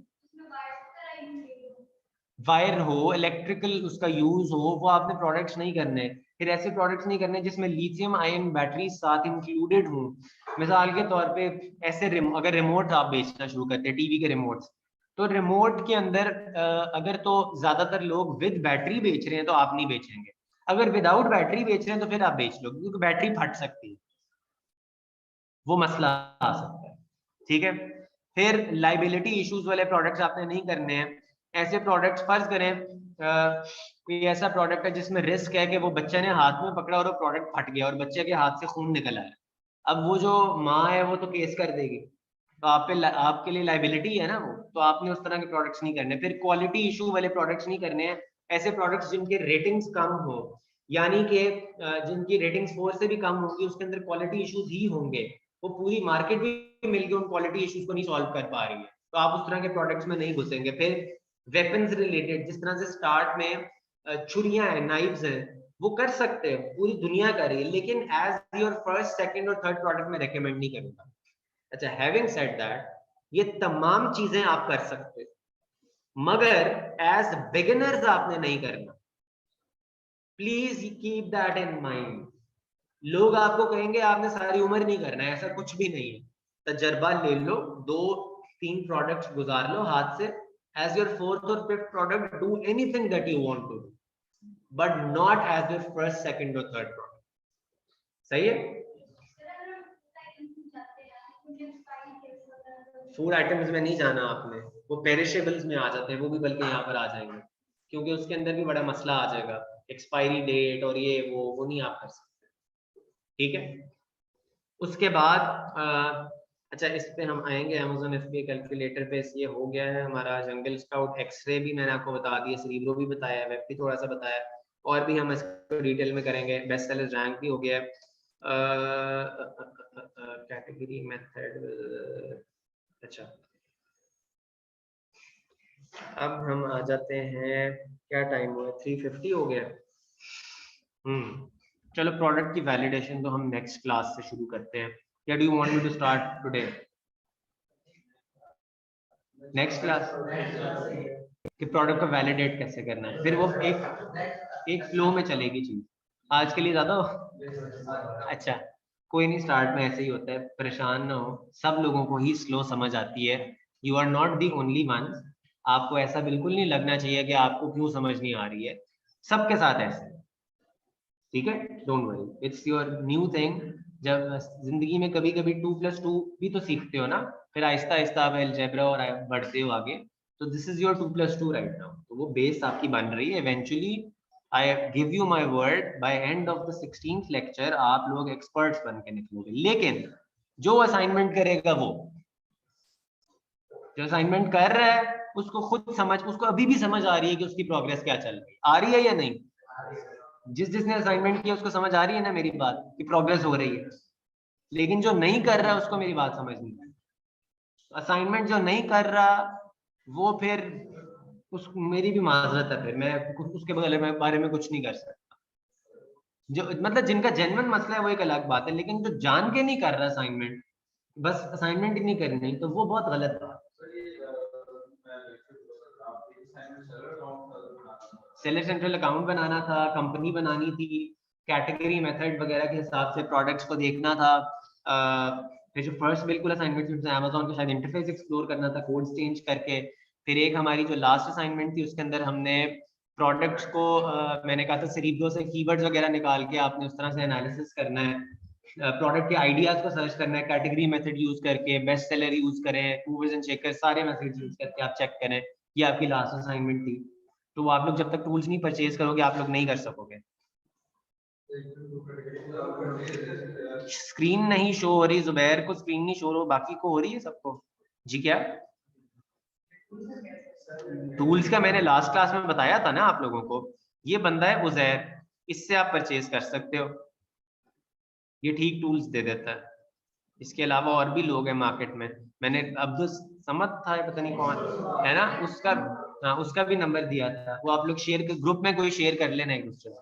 A: वायर हो, इलेक्ट्रिकल उसका यूज हो, वो आपने प्रोडक्ट्स नहीं करने। फिर ऐसे प्रोडक्ट्स नहीं करने जिसमें लिथियम आयन बैटरी साथ इंक्लूडेड हो। मिसाल के तौर पे ऐसे अगर रिमोट आप बेचना शुरू करते हैं, टीवी के रिमोट्स, तो रिमोट के अंदर अगर तो ज्यादातर लोग विद बैटरी बेच रहे हैं तो आप नहीं बेचेंगे, अगर विदाउट बैटरी बेच रहे हैं तो फिर आप बेच लो, क्योंकि बैटरी फट सकती है, वो मसला आ सकता है। ठीक है, फिर लाइबिलिटी इश्यूज वाले प्रोडक्ट्स आपने नहीं करने हैं। ऐसे प्रोडक्ट्स, फर्ज करें कोई ऐसा प्रोडक्ट है जिसमें रिस्क है कि वो बच्चे ने हाथ में पकड़ा और वो प्रोडक्ट फट गया और बच्चे के हाथ से खून निकल आया, अब वो जो माँ है वो तो केस कर देगी, तो आप पे आपके लिए लाइबिलिटी है ना वो, तो आपने उस तरह के प्रोडक्ट्स नहीं करने। फिर क्वालिटी इशू वाले प्रोडक्ट्स नहीं करने हैं, ऐसे प्रोडक्ट्स जिनके रेटिंग्स कम हो, यानी कि जिनकी रेटिंग्स 4 से भी कम होगी, उसके अंदर क्वालिटी इश्यूज ही होंगे, वो पूरी मार्केट भी मिलकर उन क्वालिटी इश्यूज को नहीं सॉल्व कर पा रही है, तो आप उस तरह के प्रोडक्ट्स में नहीं घुसेंगे। फिर वेपन्स रिलेटेड, जिस तरह से स्टार्ट में छुरियां हैं, नाइफ्स हैं, वो कर सकते हैं, पूरी दुनिया कर रही है, लेकिन एज योर फर्स्ट सेकंड और थर्ड प्रोडक्ट में रेकमेंड नहीं करूंगा। अच्छा, हैविंग सेड दैट, ये तमाम चीजें आप कर सकते हो, मगर एज बिगिनर्स आपने नहीं करना, please keep that in mind. लोग आपको कहेंगे आपने सारी उम्र नहीं करना है, ऐसा कुछ भी नहीं है। तजर्बा ले लो, 2-3 प्रोडक्ट्स गुजार लो हाथ से, एज योर फोर्थ और fifth product do anything that you want to, but not as your first second और थर्ड प्रोडक्ट। सही है? फूड आइटम्स में नहीं जाना आपने, वो पेरिशेबल्स में आ जाते हैं, वो भी बल्कि यहाँ पर आ जाएंगे, क्योंकि उसके अंदर भी बड़ा मसला आ जाएगा, एक्सपायरी डेट और ये वो नहीं आप कर सकते। ठीक है, उसके बाद अच्छा, इस पे हम आएंगे Amazon FBA कैलकुलेटर पे। ये हो गया है हमारा जंगल स्काउट, एक्सरे भी मैंने आपको बता दिया, सेरिब्रो भी बताया, वेब भी थोड़ा सा बताया, और भी हम इसको डिटेल में करेंगे। बेस्ट सेलर रैंक भी हो गया है, कैटेगरी मेथड। अच्छा, अब हम आ जाते हैं, क्या टाइम हुआ, 3:50 हो गया। चलो प्रोडक्ट की वैलिडेशन तो हम नेक्स्ट क्लास से शुरू करते हैं। या do you want me to start today? Next class कि प्रोडक्ट को वैलिडेट कैसे करना है, फिर वो एक फ्लो में चलेगी चीज। आज के लिए ज्यादा अच्छा, कोई नहीं, स्टार्ट में ऐसे ही होता है, परेशान ना हो, सब लोगों को ही स्लो समझ आती है। You are not the only one. आपको ऐसा बिल्कुल नहीं लगना चाहिए कि आपको क्यों समझ नहीं आ रही है, सबके साथ ऐसे, ठीक है? Don't worry, it's your new thing. जब जिंदगी में कभी कभी 2+2 भी तो सीखते हो ना, फिर आहिस्ता आहिस्ता आप अलजेब्रा और बढ़ते हो आगे, तो this is your 2+2 right now, तो वो बेस आपकी बन रही है। Eventually I give you my word, by end of the 16th lecture आप लोग एक्सपर्ट्स बन के निकलोगे। लेकिन जो असाइनमेंट करेगा, वो जो असाइनमेंट कर रहा है उसको खुद समझ, उसको अभी भी समझ आ रही है कि उसकी प्रोग्रेस क्या चल रही है, आ रही है या नहीं? जिसने असाइनमेंट किया उसको समझ आ रही है ना मेरी बात कि प्रोग्रेस हो रही है। लेकिन जो नहीं कर रहा उसको मेरी बात समझ नहीं आई। असाइनमेंट जो नहीं कर रहा वो फिर उस मेरी भी माजरत है, फिर मैं उसके बारे में कुछ नहीं कर सकता। जो मतलब जिनका जेन्युइन मसला है वो एक अलग बात है, लेकिन जो जान के नहीं कर रहा असाइनमेंट, बस असाइनमेंट ही नहीं करनी, तो वो बहुत गलत बात। सेलर सेंट्रल अकाउंट बनाना था, कंपनी बनानी थी, कैटेगरी मेथड वगैरह के हिसाब से प्रोडक्ट्स को देखना था। फिर जो फर्स्ट बिल्कुल असाइनमेंट थी अमेज़न के, शायद इंटरफेस एक्सप्लोर करना था कोड चेंज करके। फिर एक हमारी जो लास्ट असाइनमेंट थी उसके अंदर हमने प्रोडक्ट्स को मैंने कहा था सेरिब्रो से कीवर्ड्स वगैरह निकाल के आपने उस तरह से एनालिसिस करना है, प्रोडक्ट के आइडियाज को सर्च करना है, कैटेगरी मेथड यूज करके, बेस्ट सेलर यूज करें, मूवर्स एंड शेकर्स, सारे मेथड्स यूज करके आप चेक करें। ये आपकी लास्ट असाइनमेंट थी। तो आप लोग जब तक टूल्स नहीं परचेज करोगे आप लोग नहीं कर सकोगे। स्क्रीन नहीं शो हो रही, जुबैर को स्क्रीन नहीं शो हो, बाकी को हो रही है सबको? जी क्या टूल्स का मैंने लास्ट क्लास में बताया था ना आप लोगों को, ये बंदा है उजैर, इससे आप परचेज कर सकते हो, ये ठीक टूल्स दे देता है। इसके अलावा और भी लोग हैं मार्केट में, मैंने अब्दुल समद था, पता नहीं कौन है ना, उसका, हाँ उसका भी नंबर दिया था, वो आप लोग शेयर के ग्रुप में कोई शेयर कर लेना एक दूसरे से।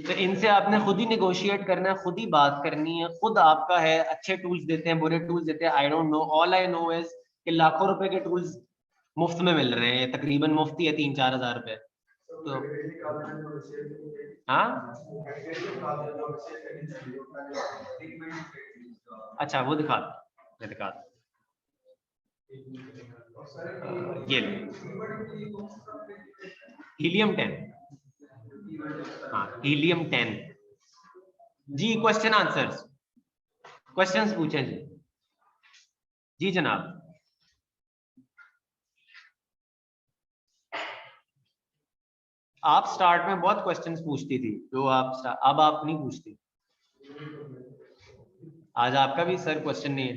A: तो इनसे आपने खुद ही निगोशिएट करना है, खुद ही बात करनी है, खुद आपका है, अच्छे टूल्स देते हैं, बुरे टूल्स देते हैं, आई don't no, all I know is कि लाखों रुपए के टूल्स मुफ्त में मिल रहे हैं, तकरीबन मुफ्त ही है, 3-4 हजार रुपए। तो हाँ अच्छा वो दिखा, मैं दिखा, ये हीलियम 10, हाँ हीलियम 10 जी। क्वेश्चन आंसर्स, क्वेश्चंस पूछें जी। जी जनाब। आप स्टार्ट में बहुत क्वेश्चंस पूछती थी, जो अब आप नहीं पूछती। आज आपका भी सर क्वेश्चन नहीं है,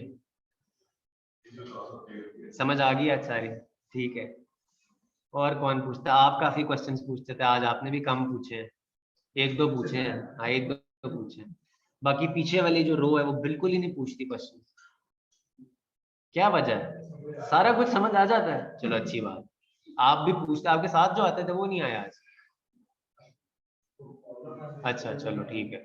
A: समझ आ गई आज सारी, ठीक है। और कौन पूछता? आप काफी क्वेश्चंस पूछते थे, आज आपने भी कम पूछे हैं, 1-2 पूछे हैं, हाँ 1-2 पूछे हैं। बाकी पीछे वाली जो रो है वो बिल्कुल ही नहीं पूछती क्वेश्चन, क्या वजह है? सारा कुछ समझ आ जाता है, चलो अच्छी बात। आप भी पूछते, आपके साथ जो आते थे वो नहीं आया आज। अच्छा चलो ठीक है,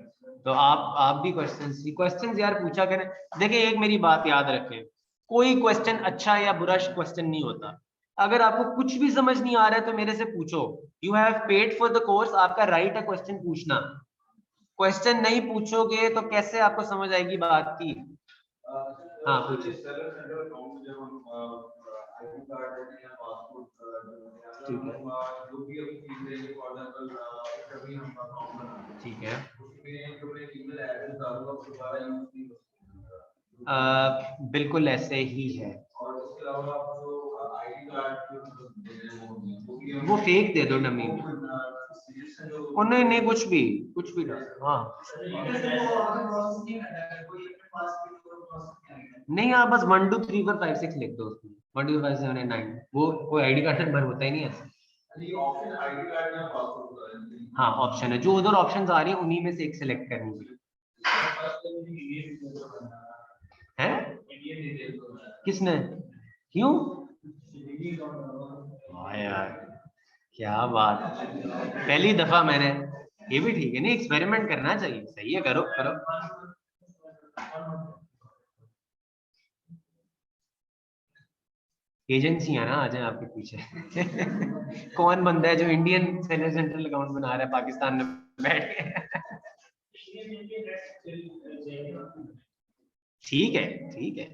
A: तो आप भी क्वेश्चंस यार पूछा करें। देखिए एक मेरी बात याद रखें, कोई क्वेश्चन अच्छा या बुरा क्वेश्चन नहीं होता। अगर आपको कुछ भी समझ नहीं आ रहा है तो मेरे से पूछो, you have paid for the course, आपका राइट है क्वेश्चन पूछना। क्वेश्चन नहीं पूछोगे तो कैसे आपको समझ आएगी बात की? हाँ पूछिए। ठीक है, बिल्कुल ऐसे ही है। वो फेक दे दो डमी में, नहीं नहीं कुछ भी डालो, हाँ नहीं आप बस 1 2 3 4 5 6 लिख दो उसमें, 1 2 5 7 8 9, वो कोई आईडी कार्ड नंबर होता ही नहीं ऐसा। हाँ ऑप्शन है, जो उधर ऑप्शंस आ रही है उन्हीं में से एक सिलेक्ट करनी है। किसने? क्यों? वाह यार, क्या बात, पहली दफा मैंने, ये भी ठीक है, नहीं एक्सपेरिमेंट करना चाहिए, सही है, करो करो। एजेंसियां ना आ जाए आपके पीछे। कौन बंदा है जो इंडियन सेंट्रल अकाउंट बना रहा है पाकिस्तान में बैठ के? ठीक है, ठीक है,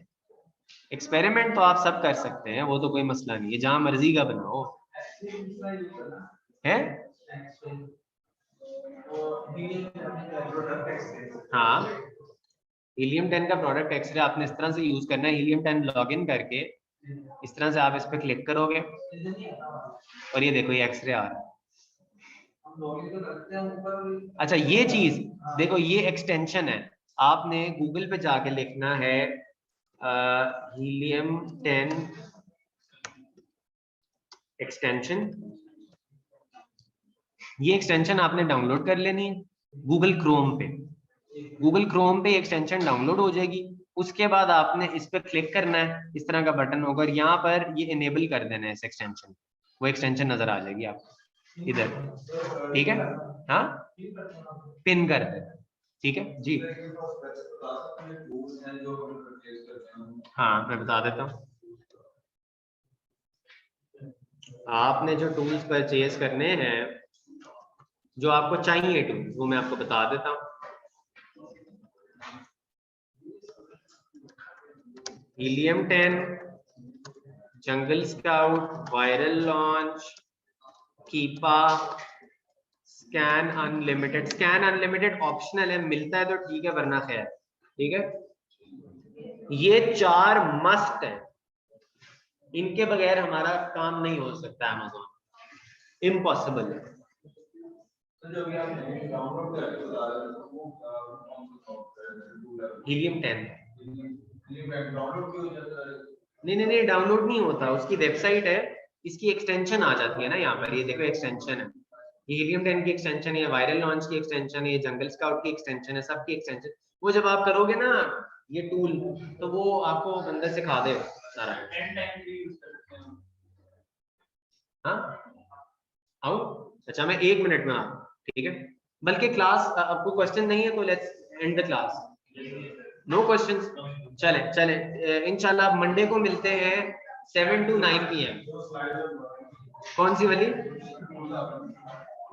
A: एक्सपेरिमेंट तो आप सब कर सकते हैं, वो तो कोई मसला नहीं है, जहां मर्जी का बनाओ है। हाँ, हीलियम 10 का प्रोडक्ट एक्सरे आपने इस तरह से यूज करना है, हीलियम 10 लॉग इन करके इस तरह से आप इस पर क्लिक करोगे और ये देखो ये एक्सरे आ रहा है। अच्छा ये चीज देखो, ये एक्सटेंशन है, आपने गूगल पे जाके लिखना है हीलियम 10 एक्सटेंशन, ये एक्सटेंशन आपने डाउनलोड कर लेनी है गूगल क्रोम पे। गूगल क्रोम पे एक्सटेंशन डाउनलोड हो जाएगी, उसके बाद आपने इस पर क्लिक करना है, इस तरह का बटन होगा और यहाँ पर ये इनेबल कर देना है इस एक्सटेंशन, वो एक्सटेंशन नजर आ जाएगी आपको इधर, ठीक है। हाँ, पिन कर दे, ठीक है जी। हाँ मैं बता देता हूँ, आपने जो टूल्स परचेज करने हैं, जो आपको चाहिए टूल, वो मैं आपको बता देता हूँ। Helium 10, jungle scout, viral launch, Keepa, scan unlimited. Scan unlimited optional है, मिलता है तो ठीक है, वरना खैर, ठीक है। ये 4 मस्ट है, इनके बगैर हमारा काम नहीं हो सकता अमेज़न, इम्पॉसिबल है। हीलियम 10 नहीं डाउनलोड नहीं होता, उसकी वेबसाइट है, इसकी एक्सटेंशन आ जाती है ना यहाँ पर, ये देखो एक्सटेंशन है, ये हीलियम 10 की एक्सटेंशन है, वायरल लॉन्च की एक्सटेंशन है, ये जंगल स्काउट की एक्सटेंशन है, सबकी एक्सटेंशन। वो जब आप करोगे ना ये टूल, तो वो आपको अंदर सिखा दे सारा। हाँ आओ, अच्छा मैं 1 मिनट में आता हूँ, ठीक है। बल्कि क्लास आपको क्वेश्चन नहीं है तो let's end the class, no questions. चले चले, इंशाल्लाह मंडे को मिलते हैं 7 to 9 PM। कौन सी वाली?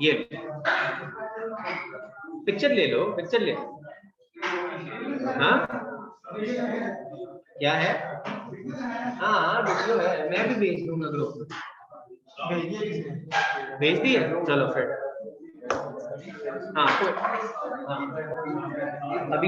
A: ये पिक्चर ले लो, पिक्चर ले लो। हाँ क्या है? हाँ वीडियो है, मैं भी भेज दूंगा ग्रुप में। भेज दिए, चलो फिर। हाँ, हाँ अभी